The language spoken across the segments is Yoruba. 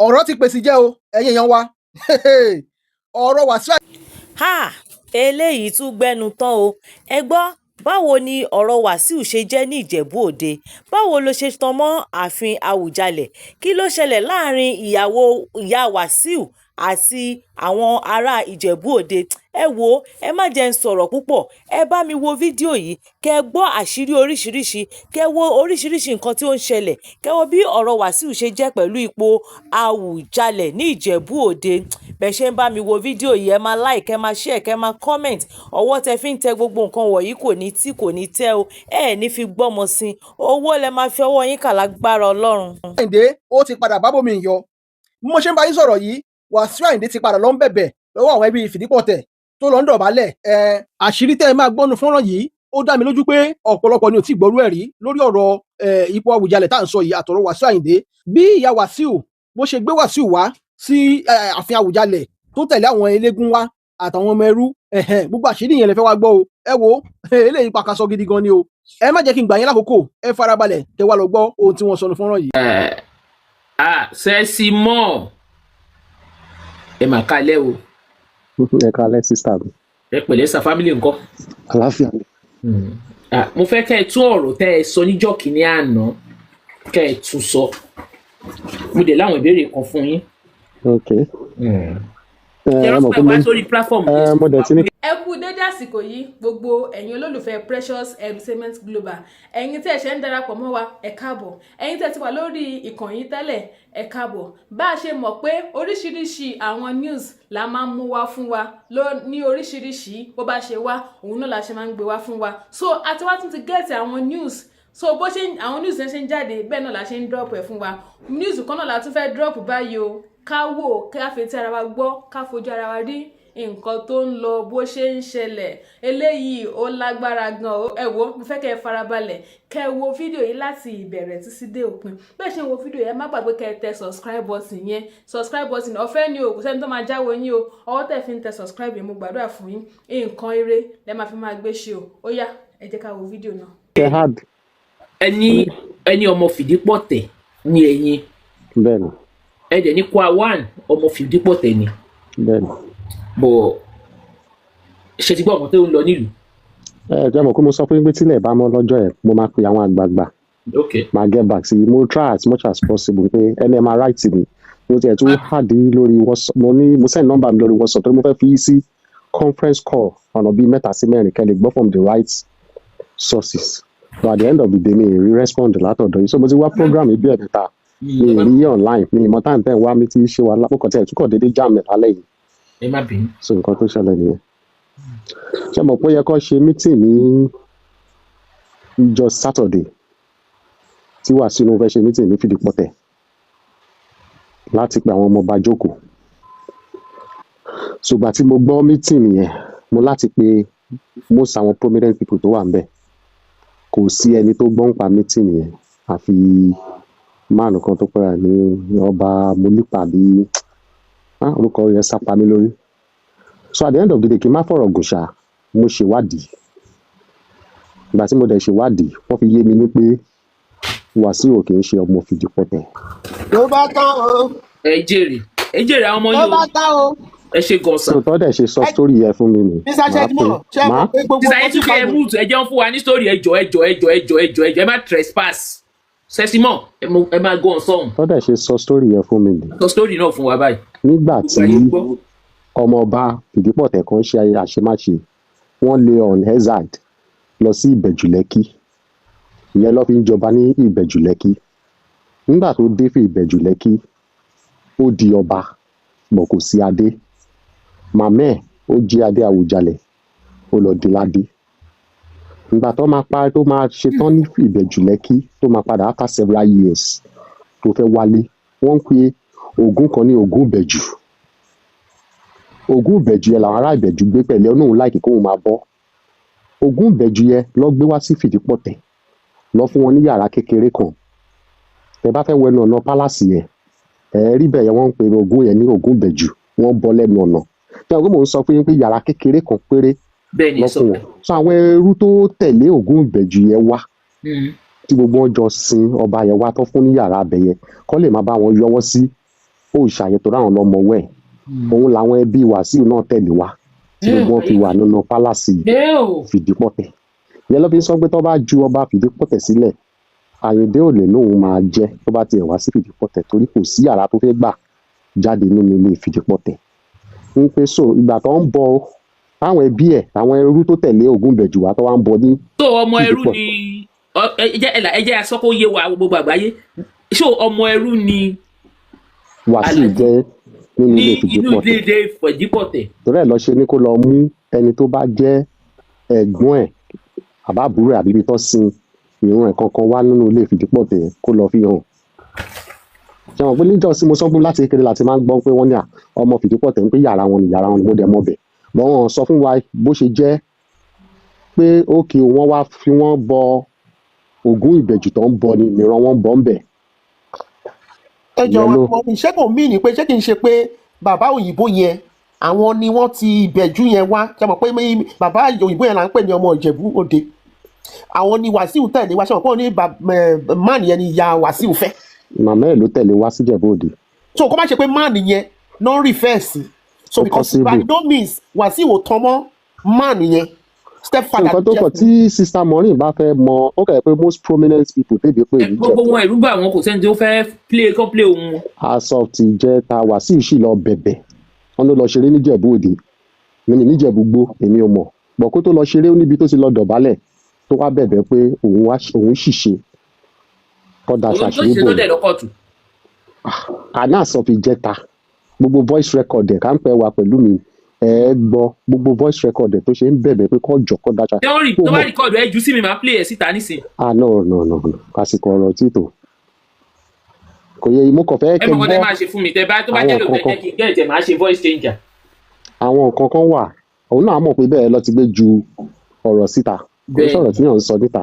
ọ̀rọ̀ ti pèsè jẹ́ o ẹ̀yin èèyàn wa ọ̀rọ̀ Wasiu. eléyìí tún gbẹnu tán o. ẹ gbọ́ báwo ni ọ̀rọ̀ Wasiu ṣe jẹ́ ní Ìjẹ̀bú Òde? Báwo ló ṣe tan mọ́ ààfin Àwùjalẹ̀? Kí ló ṣẹlẹ̀ láàrin ìyá Wasiu àti àwọn ará Ìjẹ̀bú Òde? Ẹ wo, ẹ má jẹ́ ń sọ̀rọ̀ púpọ̀, ẹ bá mi wo fídíò yìí kẹ́ ẹ gbọ́ àṣírí oríṣiríṣi, kẹ́ ẹ wo oríṣiríṣi nǹkan tí ó ń ṣẹlẹ̀, kẹ́ ẹ wo bí ọ̀rọ̀ Wasiu ṣe jẹ́ pẹ̀lú ipò Àwùjalẹ̀ ní Ìjẹ̀bú Òde. Bẹ́ẹ̀ ṣe ń bá mi wo fídíò yìí, ẹ máa like, ẹ máa share, kẹ́ ẹ máa comment. Ọwọ́ tẹ fi ń tẹ gbogbo nǹkan wọ̀nyí kò ní tí kò ní tẹ́ o. Ẹ ní fi gbọ́mọ sí. Owó lẹ máa fi ọwọ́ yín kà lágbára Ọlọ́run. Ayinde ó ti padà bá bòmí yọ. Bí mo ṣe ń bá yín sọ̀rọ̀ yìí, Wasiu Ayinde ti padà lọ ń bẹ̀bẹ̀ lọ́wọ́ àwọn ẹbí Fìdípọ̀tẹ̀ tó lọ ń dọ̀bálẹ̀. Àṣírí tẹ́ ẹ máa gbọ́nu fọ́nrán yìí ó dá mi lójú pé ọ̀pọ̀lọpọ̀ ni ò tí gbọ́rú ẹ̀ rí lórí ọ̀rọ̀ ipò Àwùjalẹ̀ tá à ń sọ yìí àtọ̀rọ̀ Wasiu Ayinde. Bí ìyá Wasiu bó ṣe gbé Wasiu wá sí ààfin Àwùjalẹ̀ tó tẹ̀lé àwọn eléégún wá àtàwọn ọmọ ẹrú, gbogbo àṣírí yẹn lẹ fẹ́ wá gbọ́ o. Ẹ wo eléyìí pakasọ gidi gan ni o. Ẹ má jẹ́ kí n gbà yín lákòókò, ẹ farabalẹ̀ kẹ́ wá lọ gbọ́ ohun tí wọ́n sọ ní fọ́nrán yìí. Sẹ́sì mọ́ ẹ mà kalẹ̀ o. Ẹ kalẹ̀ sísá mi. Ẹ pẹ̀lẹ́ sa family ńkọ́. Àlàáfíà ni. Mo fẹ́ kẹ́ ẹ tún ọ̀rọ̀ tẹ́ ẹ sọ níjọ́ kìíní àná kẹ́ ẹ tún sọ. Mo dẹ̀ láwọn ìbéèrè kan fún yín. Ok. Ẹ rọ́pò ẹ wá sórí platform yìí. Mo dẹ̀ ti ní. Ẹ kú dédé àsìkò yìí gbogbo ẹ̀yin olólùfẹ́ Precious Entertainment Global. Ẹ̀yin tí ẹ ṣe ń darapọ̀ mọ́ wa ẹ káàbọ̀. Ẹ̀yin tí ẹ ti wà lórí ìkànnì tẹ́lẹ̀ ẹ káàbọ̀. Bá a ṣe mọ̀ pé oríṣiríṣi àwọn news la máa ń mú wá fún wa ní oríṣiríṣi bó bá ṣe wá òun náà la ṣe máa ń gbé wá fún wa. So àti wá tún ti gẹ̀ẹ́tì àwọn news. So bó ṣe àwọn news yẹn ṣe ń jáde bẹ́ẹ̀ náà la ṣe ń drop ẹ̀ fún wa. News kan náà la tún fẹ́ drop báyìí o. Ká wò ká fetí ara wa gbọ́ ká fojú ara wa rí nǹkan tó ń lọ bó ṣe ń ṣẹlẹ̀. Eléyìí ó lágbára gan. Ẹ wo mo fẹ́ kẹ́ ẹ farabalẹ̀ kẹ́ ẹ wo fídíò yìí láti ìbẹ̀rẹ̀ títí dé òpin. Bẹ́ẹ̀ ṣe ń wo fídíò yẹn má gbàgbé kẹ́ ẹ tẹ subscribe button yẹn. Subscribe button ọ̀fẹ́ ni o, kò sẹ́ni tó máa jáwọ́ yín o. Ọwọ́ tẹ̀ fi ń tẹ subscribe yẹn mo gbàdúrà fún yín. Nǹkan ire lẹ máa fi máa gbé ṣe o. Ó yá ẹ jẹ́ ká wo fídíò náà. Ẹni ọmọ Fìdípọ̀tẹ̀ ni ẹ̀yin. Bẹ́ẹ̀ni. Ẹ dẹ̀ ní Kwa1 ọmọ Fìdípọ̀tẹ̀ ni. Bẹ́ẹ̀ni. Bọ̀ ṣe ti gbọ́ ọ̀kan tó ń lọ nílùú. Jẹ́ mọ̀ pé mo sọ fún yín pé tílẹ̀ bá mọ́ lọ́jọ́ ẹ̀ mo máa pe àwọn àgbààgbà. Máa get back sí i. Mo try as much as possible pé ẹni máa write mi. Mo tiẹ̀ tún hàdí lórí WhatsApp. Mo send number mi lórí WhatsApp torí mo fẹ́ fi yí sí conference call ọ̀nà bíi 3 sí 4 kẹ́ lè gbọ́ from the right sources. But at the end of the day mi ì rí respond látọ̀dọ̀ yìí. So mo ti wá program ibi ẹ̀dẹ̀ta. Mi ì rí online. Mi ì mọ time tẹ́ ń wá mi ti ṣe wa lápòkọ̀ tí ẹ̀ tún kọ̀ déédéé jam ẹ̀ lálẹ́ yìí. Ẹ má bínú. So nǹkan tó ṣẹlẹ̀ nìyẹn. Ṣé mo pé ó yẹ kó ṣe meeting ní ìjọ Saturday tí Wasiu fẹ́ ṣe meeting ní Fìdípọ̀tẹ̀ láti pe àwọn ọmọ ọba jókòó. Ṣùgbọ́n tí mo gbọ́ meeting yẹn mo láti pe most àwọn prominent people tó wà ńbẹ̀. Kò sí ẹni tó gbọ́ nípa meeting yẹn àfi máàlù kan tó pẹ́ra ní ọba Molipa bí orúkọ yẹn sápa mi lórí. So at the end of the day kí n má fọ̀rọ̀ gùn ṣá mo ṣèwádìí. Ìgbà tí mo dẹ̀ ṣèwádìí wọ́n fi yé mi ní pé Wasiu kì í ṣe ọmọ Fìdípọ̀tẹ̀. Ló bá tán o. Ẹ jèrè àwọn ọmọ yìí o. Ló bá tán o. Ẹ ṣe gọ̀ọ̀sán. Tòótọ́ dẹ̀ ṣe sọ story yẹn fún mi nì. Mr. Chedmo ṣe mọ̀ pé gbogbo Sísá yẹn tún kẹ́ ẹ múùtù ẹ jẹ́ ń fún wa ní story ẹjọ́ ẹ má trespass. Sẹ́símọ̀ ẹ máa go on sọ́hùn. Tòótọ́ dẹ̀ ṣe sọ story yẹn fún mi nì. Sọ story náà fún wa báyìí. Nígbà tí ọmọ ọba Fìdípọ̀tẹ̀ kan ṣe àṣemáṣe wọ́n lé on hazard lọ sí Ìbẹ̀jú Lẹ́kì. Ìyẹn ló fi ń jọba ní Ìbẹ̀jú Lẹ́kì. Nígbà tó dé fi Ìbẹ̀jú Lẹ́kì ó di ọba bọ̀ kò sí adé. Màmá ẹ̀ ó jí adé Àwùjalẹ̀ ó lọ dé ládé. Nígbà tó máa ṣe tán ní Ìbẹ̀jú Lẹ́kì tó máa padà after several years tó fẹ́ wálé wọ́n ń pe Ògún kan ní Ògún Ìbẹ̀jú. Ògún Ìbẹ̀jú yẹn làwọn ará Ìbẹ̀jú gbé pẹ̀lú ọ̀nà òun láìkí kóun máa bọ́. Ògún Ìbẹ̀jú yẹn lọ gbé wá sí Fìdípọ̀tẹ̀ lọ fún wọn ní yàrá kékeré kan. Tẹ́ bá fẹ́ wẹnu ọ̀nà pálásì yẹn rí bẹ́ẹ̀ yẹn wọ́n ń pe Ògún yẹn ní Ògún Ìbẹ̀jú wọ́n bọ́ lẹ́nu ọ̀nà. Ṣé àwọn ọmọ ń sọ fún yín pé yàrá kékeré kan péré lọ fún wọn. So àwọn ẹrú tó tẹ̀lé Ògún Ìbẹ̀jú yẹn wá tí gbogbo wọn jọ sin ọba yẹn wá tó fún ní yàrá abẹ yẹn kọ́ lè má bá wọn yọwọ́ sí òòṣà yẹn tó ráwọn lọ́mọ wẹ̀ òun làwọn ẹbí Wàsíù náà tẹ̀lé wa tí gbogbo wọn fi wà nínú pálásì Fìdípọ̀tẹ̀ yẹn ló fi ń sọ pé tó bá ju ọba Fìdípọ̀tẹ̀ sílẹ̀ Àyìndé ò lè lóun máa jẹ́ tó bá tiẹ̀ wá sí Fìdípọ̀tẹ̀ torí kò sí yàrá tó fẹ́ gbà jáde nínú ilé Fìdípọ̀tẹ̀ ń pé so ìgbà tó ń bọ táwọn ẹbí ẹ̀ àwọn ẹrú tó tẹ̀lé Ògúnbẹ̀jú wa tó wá ń bọ ní tó ọmọ ẹrú ni ẹ jẹ́ aṣọ kó yé wa gbogbo àgbáyé ṣó ọmọ ẹrú ni Wàsíù jẹ́ nínú ilé Fìdípọ̀tẹ̀ torí ẹ̀ lọ ṣe ní kó lọ mú ẹni tó bá jẹ́ ẹ̀gbọ́n ẹ̀ àbábúrò àbí ibi tó sin ìrun ẹ̀ kankan wá nínú ilé Fìdípọ̀tẹ̀ kó lọ fi hàn ṣe wọn pé níjọ́ sí mo sọ fún láti kékeré láti máa ń gbọ́ pé wọ́n ní ọmọ Fìdípọ̀tẹ̀ ń pé yàrá wọn ni mo dẹ̀ mọ̀ bẹ̀ lọ́wọ́n sọ fún wa bó ṣe jẹ́ pé òkè wọ́n wá fi wọ́n bọ Ògún Ìbẹ̀jú tó ń bọ ni mìíràn wọ́n bọ́ ń bẹ̀. ẹ jọ̀wọ́ ṣé kò mí ní pé ṣé kì í ṣe pé bàbá òyìnbó yẹn àwọn ni wọ́n ti Ìbẹ̀jú yẹn wá ṣe mọ̀ pé bàbá òyìnbó yẹn là ń pè ní ọmọ Ìjẹ̀bú Òde àwọn ni Wàsíù tẹ̀lé wá ṣe mọ̀ pé òní máàní yẹn ni ìyá Wàsíù fẹ́. màmá ẹ̀ ló tẹ̀lé wá sí Ìjẹ̀bú Òde. so kó má ṣe pé máàní yẹn non refer sí so because by no means Wàsíù ò tán mọ́ máàní yẹn stepfather. nǹkan tó kọ̀ tí sista Maureen bá fẹ́ mọ ó kẹ̀ pé most prominent people tèbi pé ìjẹ́ gbogbo wọn ẹ̀rú bá wọn kò sẹ́ni tó fẹ́ play ohun. aṣọ ti jẹ́ ta Wàsíù sì lọ bẹ̀bẹ̀ wọn ló lọ ṣeré níjẹ̀bú Òde mi níjẹ̀bú gbó èmi ò mọ̀ bọ̀ kó tó lọ ṣeré níbi tó ti lọ dọ̀bálẹ̀ tó wá bẹ̀bẹ̀ pé òun ṣìṣe kọ́dà ṣàṣírí bò àná àsọ fi jẹ́ta gbogbo voice record ẹ̀ ká ń pẹ́ wa pẹ̀lú mi gbọ́ gbogbo voice record ẹ̀ tó ṣe ń bẹ̀bẹ̀ pé kọ́ jọ kọ́dà ṣàṣírí bò. tó bá record ẹ jù sí mi máa play ẹ síta nísìn. no àsìkò ọ̀rọ̀ títò kò yẹ mo kàn fẹ́ kẹ́ gbọ́. ẹ mọ̀ kọ́ tẹ́ máa ṣe fún mi tẹ́ bá tó bá jẹ́ lóòótọ́ jẹ́ kí n gẹ́ẹ̀tẹ̀ máa ṣe voice changer. àwọn nǹkan kan wà òun náà mọ̀ pé bẹ́ẹ̀ lọ ti gbé ju ọ̀rọ̀ síta kò sọ̀rọ̀ tí yàn ń sọ níta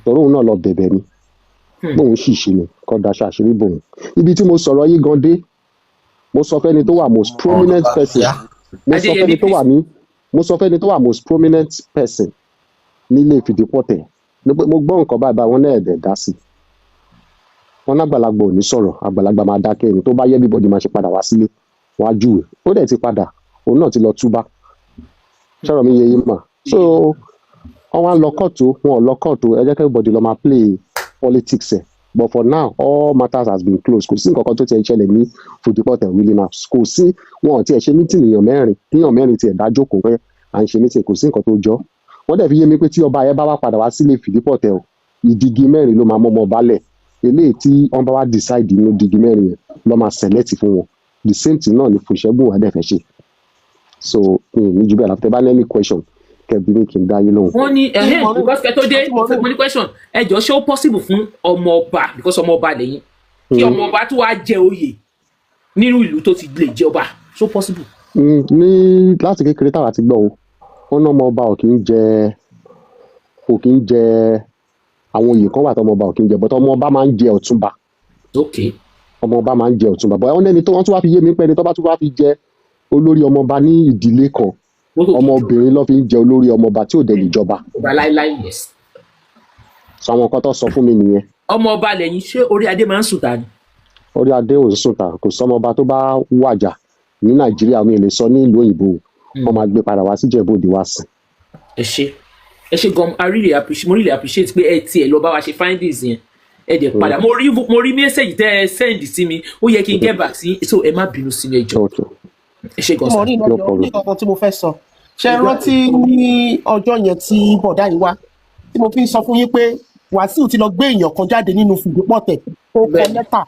torí òun náà lọ bẹ̀bẹ̀ ni bóun ṣìṣe ni kọ́ daṣọ àṣírí bòun ibi tí mo sọ̀rọ̀ yìí gan dé mo sọ fẹ́ni tó wà most prominent person mo sọ fẹ́ni tó wà most prominent person nílé Fìdípọ̀tẹ̀ mo gbọ́ nǹkan báyìí wọn náà ẹ̀dẹ̀ dá sí wọn lágbàlagbà ò ní sọ̀rọ̀ àgbàlagbà máa dákẹ́ ẹni tó bá yẹ everybody máa ṣe padà wá sílé wọn á júwe ó dẹ̀ ti padà òun náà ti lọ túbá sọ̀rọ̀ mi yẹ yín mà so wọ́n wá lọ kóòtù wọn ò lọ kóòtù ẹ jẹ́ kí everybody lọ máa play politics ẹ̀ but for now all matters has been closed kò sí nǹkan kan tó ti ẹ̀ ṣẹlẹ̀ ní Fìdípọ̀tẹ̀ really now kò sí wọn ò tiẹ̀ ṣe meeting èèyàn mẹ́rin tiẹ̀ dájókòó pé à ń ṣe meeting kò sí nǹkan tó jọ wọ́n dẹ̀ fi yé mi pé tí ọba yẹn bá wá padà wá sílé Fìdípọ̀tẹ̀ o ìdígi mẹ́rin ló máa mọ́ ọmọ balẹ̀ eléyìí tí wọ́n bá wá decide inú ìdígi mẹ́rin yẹn lọ́ máa select fún wọn the same thing náà ni Fòṣẹ́gun wà dẹ̀ fẹ́ ṣe so ní ju bẹ́ẹ̀ láti tẹ́ bá ní any question kẹ́bí ní kí n dá yín lóhùn. wọ́n ní because kẹ́tọ́ dé mo ní question ẹ jọ ṣé ó possible fún ọmọ ọba because ọmọ ọba lẹ́yìn kí ọmọ ọba tó wá jẹ oyè nínú ìlú tó ti lè jẹ ọba so possible. ní láti kékeré táwa ti gbọ́ o wọ́n ní ọmọ ọba ò kì í jẹ àwọn oyè kan wà tó ọmọ ọba ò kì í jẹ bọ́tọ̀ ọmọ ọba máa ń jẹ ọ̀túnba. ọmọ ọba máa ń jẹ ọ̀túnba bọ́ wọ́n lẹ́ni tó wọ́n tún wá fi yé mi pé ẹni tó bá tún wá fi jẹ olórí ọmọọba ní ìdílé kan ọmọbìnrin ló fi ń jẹ olórí ọmọọba tí ò dẹ̀ lè jọba. sọ àwọn nǹkan tó sọ fún mi nìyẹn. ọmọọba lẹ́yìn ṣé orí adé máa ń sùn ta ni. orí adé ò ń sùn ta kò sọmọọba tó bá wàjà ní Nàìjíríà mi lè sọ ní ìlú òyìnbó wọn máa gbé padà wá sí Ìjẹ̀bú Òde wá sí. ẹ ṣe gan I really appreciate pé ẹ tiẹ̀ lọ bá wa ṣe findings yẹn ẹ dẹ̀ padà mo rí message tẹ́ ẹ send sí mi ó yẹ kí n get back sí so ẹ má bínú sí mi ẹ jọ̀ọ́. mo rí ìlọ́jọ́ ní kankan tí mo fẹ́ sọ ṣe rántí ní ọjọ́ yẹn tí bọ̀dá yìí wá tí mo fi ń sọ fún yín pé Wàsíù ti lọ gbé èèyàn kan jáde nínú Fìdípọ̀tẹ̀ ó kọ lẹ́tà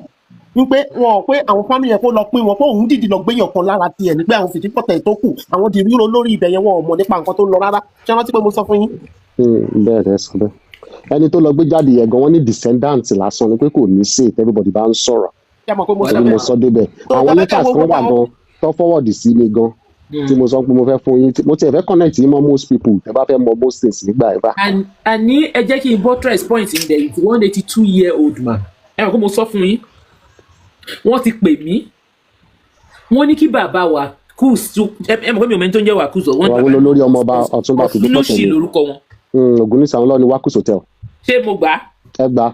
wípé wọn ò pé àwọn fámìlì yẹn kó lọ pín wọn pé òun dìdí lọ gbé èèyàn kan lára tiẹ̀ nígbà àwọn Fìdípọ̀tẹ̀ tó kù àwọn di ríro lórí ibẹ̀ yẹn wọn ò mọ̀ nípa nǹkan tó ń lọ rárá ṣe rántí pé mo sọ fún yín. bẹ́ẹ̀ rẹ sọ bẹ́ẹ̀ ẹni tó lọ gbé jáde yẹn gan wọn ní descendant lásán ni pé kò ní sí everybody bá ń sọ̀rọ̀ ẹni mo sọ débẹ̀ àwọn letters kan wà gan tó forward sí mi gan tí mo sọ pé mo fẹ́ fún yín mo tiẹ̀ fẹ́ connect yín mọ́ most people tẹ́ bá fẹ́ mọ most things nígbà ẹ̀ bá. àní ẹ jẹ́ kí n buttress point in there it's 182-year-old man ẹ mọ̀ pé mo sọ fún yín wọ́n ti pè mí wọ́n ní kí bàbá wa kùs ẹ mọ̀ pé mi ò mẹ́ni tó ń jẹ́ wa kùs ọ̀ wọ́n lórí ọmọọba Ọ̀túnba Fìdípọ̀tẹ̀ lórúkọ wọn. Ògúnnísì àwọn lọ́ọ̀ni Wákùs hotel. ṣé mo gbà ẹ gbà.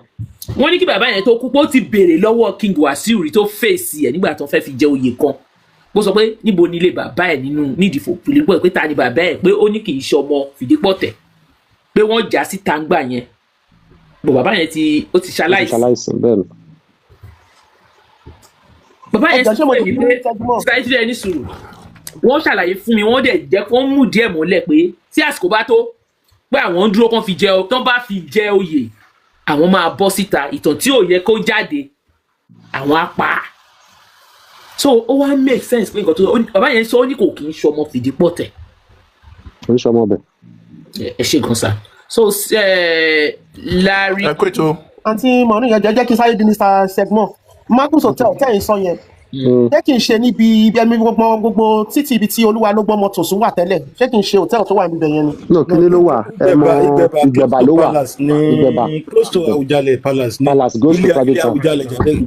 wọ́n ní kí bàbá yẹn tó kú pé ó ti béèrè lọ́wọ́ King Wasiu rí tó fèsì ẹ̀ nígbà tó fẹ́ fi jẹ oyè kan bó sọ pé níbo ni ilé bàbá ẹ̀ nínú nídìí Fìdípọ̀tẹ̀ pé ta ni bàbá ẹ̀ pé ó ní kì í ṣe ọmọ Fìdípọ̀tẹ̀ pé wọ́n jà sí tàǹgbà yẹn bò bàbá yẹn ó ti ṣaláìsí. bàbá yẹn sọ pé ní pé ṣáìsì ẹni sùúrù wọ́n ṣàlàyé fún mi wọ́n dẹ̀ jẹ́ kó mú díẹ̀ mọ́lẹ̀ pé tí àsìkò bá tó pé àwọn dúró kan fi jẹ tán bá fi jẹ oyè àwọn máa bọ́ síta ìtàn tí ò yẹ kó jáde àwọn á pa á so ó wá make sense pé nǹkan tó bàbá yẹn sọ ó ní kò kí ń ṣọmọ Fìdípọ̀tẹ̀. kò ń ṣọmọ bẹ. ẹ ṣe gan sa so Larry. ẹ kó ètò. àǹtí mọ̀nú yẹn jẹ́ kí sáyé di Mr. Segmon Marcus Hotel tẹ́yìn sọ yẹn jẹ́ kí n ṣe níbi ẹ̀mí gbogbo títí ibi tí olúwa ló gbọ́mọ tòsún wà tẹ́lẹ̀ ṣé kí n ṣe hòtẹ́ẹ̀lì tó wà níbẹ̀ yẹn ni. náà kí ni ló wà ẹ mọ Ìgbẹ̀bà ló wà Ìgbẹ̀bà close to Awujale Palace close to private house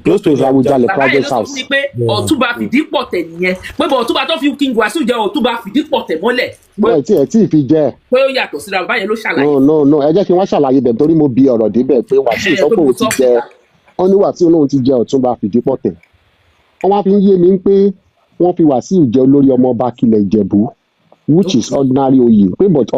close to Awujale private house. bàbá yẹn ló sọ fún mi pé Ọ̀túnba Fìdípọ̀tẹ̀ nìyẹn pé bọ̀ Ọ̀túnba tó fi King Wasiu jẹ́ Ọ̀túnba Fìdípọ̀tẹ̀ mọ́lẹ̀. ẹ tí ì fi jẹ́ pé ó yàtọ̀ síra bàbá yẹn ló ṣàlàyé. no ẹ jẹ́ kí wọ́n ṣàlàyé bẹ̀ torí mo bi ọ̀rọ̀ débẹ̀ pé Wasiu sọ pé òun ti jẹ wọ́n ní Wasiu náà ti jẹ Ọ̀túnba Fìdípọ̀tẹ̀ wọ́n wá fi ń yé mi pé wọ́n fi Wasiu jẹ olórí ọmọọba Kílẹ̀ Ìjẹ̀bú which is ordinary oyè pé but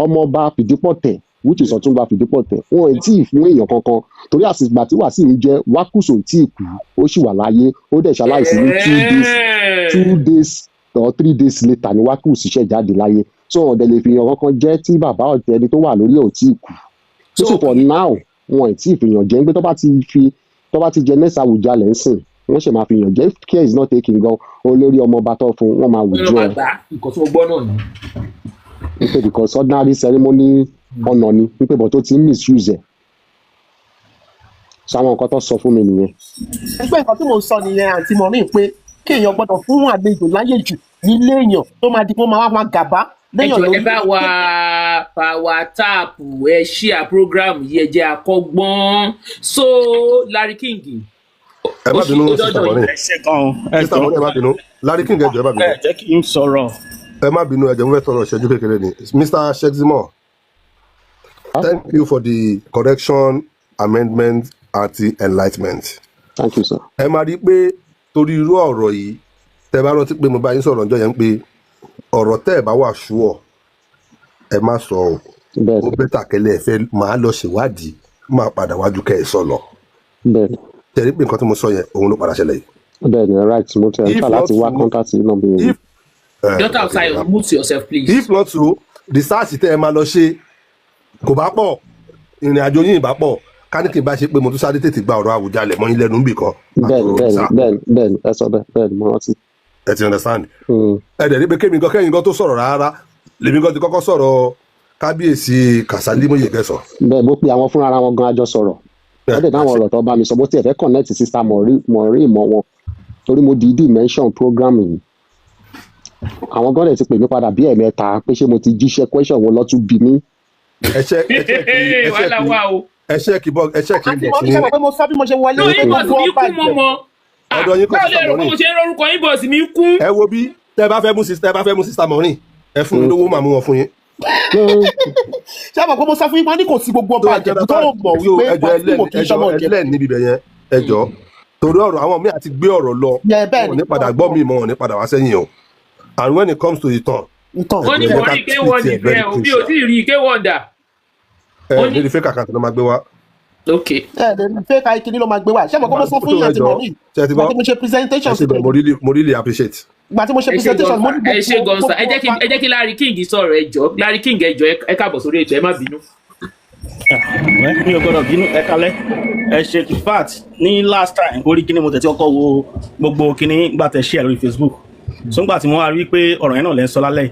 ọmọọba Fìdípọ̀tẹ̀ which is Ọ̀túnba Fìdípọ̀tẹ̀ wọn ò tí ì fún èèyàn kankan torí àsìgbà tí Wasiu ń jẹ Wákùsò tí ì kú ó sì wà láyé ó dẹ̀ ṣaláìsí ní 2 days or 3 days later ni Wákùsò ṣiṣẹ́ jáde láyé so ọ̀dẹ̀ lè fi èèyàn kankan jẹ́ tí bàbá ọ̀tẹ̀ ẹni tó wà lórí ẹ̀ ò tí ì kú so for now wọn ò tí ì fi èèyàn jẹ́ pé tó bá ti jẹ nẹ́sà Àwùjalẹ̀ ń sìn wọ́n ṣe máa fi yàn jẹ́ if care is not taken gan olórí ọmọọba tó fún wọn máa wùjọ ẹ. nǹkan tó gbọ́ náà ni. nípe because ordinary ceremony ọ̀nà ni nípe bọ̀ tó ti ń misuse ẹ̀. sọ àwọn nǹkan tó sọ fún mi nìyẹn. ẹgbẹ́ nǹkan tí mò ń sọ nìyẹn àǹtí mọ̀rin pé kéèyàn gbọ́dọ̀ fún àlejò láyè jù nílé èèyàn tó máa di pé wọ́n máa gàbá léèyàn lórí. ẹ bá wa power tap ẹ share program yìí ẹ jẹ́ àkọ́gbọ́n so Larry King. ẹ má bínú sísá mọ́rin sísá mọ́rin ẹ má bínú Larry King ẹjọ ẹ má bínú. ẹ jẹ́ kí n sọ̀rọ̀. ẹ má bínú ẹjọ mo fẹ́ tọrọ ìṣẹ́jú kékeré ni Mr. Sheximo thank you for the correction amendment and the enlightenment. Thank you sir. ẹ máa rí i pé torí irú ọ̀rọ̀ yìí tẹ́ bá rántí pé mo bá yín sọ̀rọ̀ ọjọ́ yẹn pé ọ̀rọ̀ tẹ́ ẹ bá wà ṣúọ̀ ẹ má sọ ọ́ ó bẹ́tà kẹ́lẹ́ ẹ fẹ́ máa lọ ṣèwádìí máa padà wájú kẹ́ ẹ sọ lọ. bẹ́ẹ̀ni. tẹ̀rí pé nǹkan tí mo sọ yẹn òun ló padà ṣẹlẹ̀ yìí. bẹ́ẹ̀ni right mo tẹ̀ nípa láti wá kọ́ńtàtì náà bí mi. Dr. Wasiu, mute yourself please. if not so research tẹ́ ẹ máa lọ ṣe kò bá pọ̀ ìrìn àjò yín ìbá pọ̀ ká ní kí n bá ṣe pé mo tún sáré tètè gba ọ̀rọ̀ Àwùjalẹ̀ mọ́ yín lẹ́nu níbì kan. bẹ́ẹ̀ni ẹ sọ bẹ́ẹ̀ni mo rántí. ẹ ti understand. ẹ dẹ̀ ní pé kẹ́yìn gan tó sọ̀rọ̀ rárá lèmi gan ti kọ́kọ́ sọ̀rọ̀ kábíyèsí Kàsálí Mòyègẹ́sọ̀. bẹ́ẹ̀ bó pe àwọn fúnra wọn gan àjọ sọ̀rọ̀ wọ́n dẹ̀ dáwọn ọ̀rọ̀ tó bá mi sọ bó tiẹ̀ fẹ́ connect sister mọ̀rí ìmọ̀ wọn torí mo dìídì mention program yìí àwọn gan dẹ̀ ti pè mí padà bí ẹ̀mẹ́ta pé ṣé mo ti jíṣẹ́ question wọn lọ́tún bí mi. ẹṣẹ́ kì bọ́ sí. àti mo mo sọ bí mo ṣe wọlé ní bọ́ọ̀sì mi kún mọ́ mọ́ ọ̀dọ̀ yín kọ́ báwo lè rò pé mo ṣe ń rọrùkọ yín bọ́ọ̀sì mi kún. ẹ wo bí tẹ́ bá fẹ́ mú sister mọ̀rin ẹ fún mi lówó màá mú wọn fún yín. ṣé àmọ̀ pé mo sọ fún yín wọn ní kò sí gbogbo ọba àjẹ̀bù tó mọ̀ wípé Wasiu kì í ṣọmọ ọ̀jẹ̀ ẹlẹ́ẹ̀ níbi ibẹ̀ yẹn ẹjọ́ torí ọ̀rọ̀ àwọn míì àti gbé ọ̀rọ̀ lọ wọn ní padà gbọ́ mi mọ́ wọn ní padà wá sẹ́yìn o and when it comes to ìtàn. wọ́n ní mo rí ike wọ́n ní bẹ́ẹ̀ o bí o ti rí ike wọ́n dà. ẹ ní fake account ló máa gbé wá. ok. ẹ ní fake àìkíní ló máa gbé wá ṣé àmọ̀ pé mo sọ fún yín àti mọ̀rí ìgbà tí mo ṣe presentation sí mo really appreciate. ìgbà tí mo ṣe presentation mo ní gbogbo. ẹ ṣe gọ́nsà ẹ jẹ́ kí Larry King sọ̀rọ̀ ẹ jọ̀ọ́ Larry King ẹ jọ̀ọ́ ẹ káàbọ̀ sórí ètò ẹ má bínú. mi ò gbọdọ̀ bínú ẹ kalẹ̀ ẹ ṣe fact ní last time orí kíní mo tẹ̀ tí ọkọ̀ wo gbogbo kíní gbà tẹ̀ share lórí Facebook so nígbà tí mo wá rí pé ọ̀rọ̀ yẹn náà lẹ́ ń sọ lálẹ́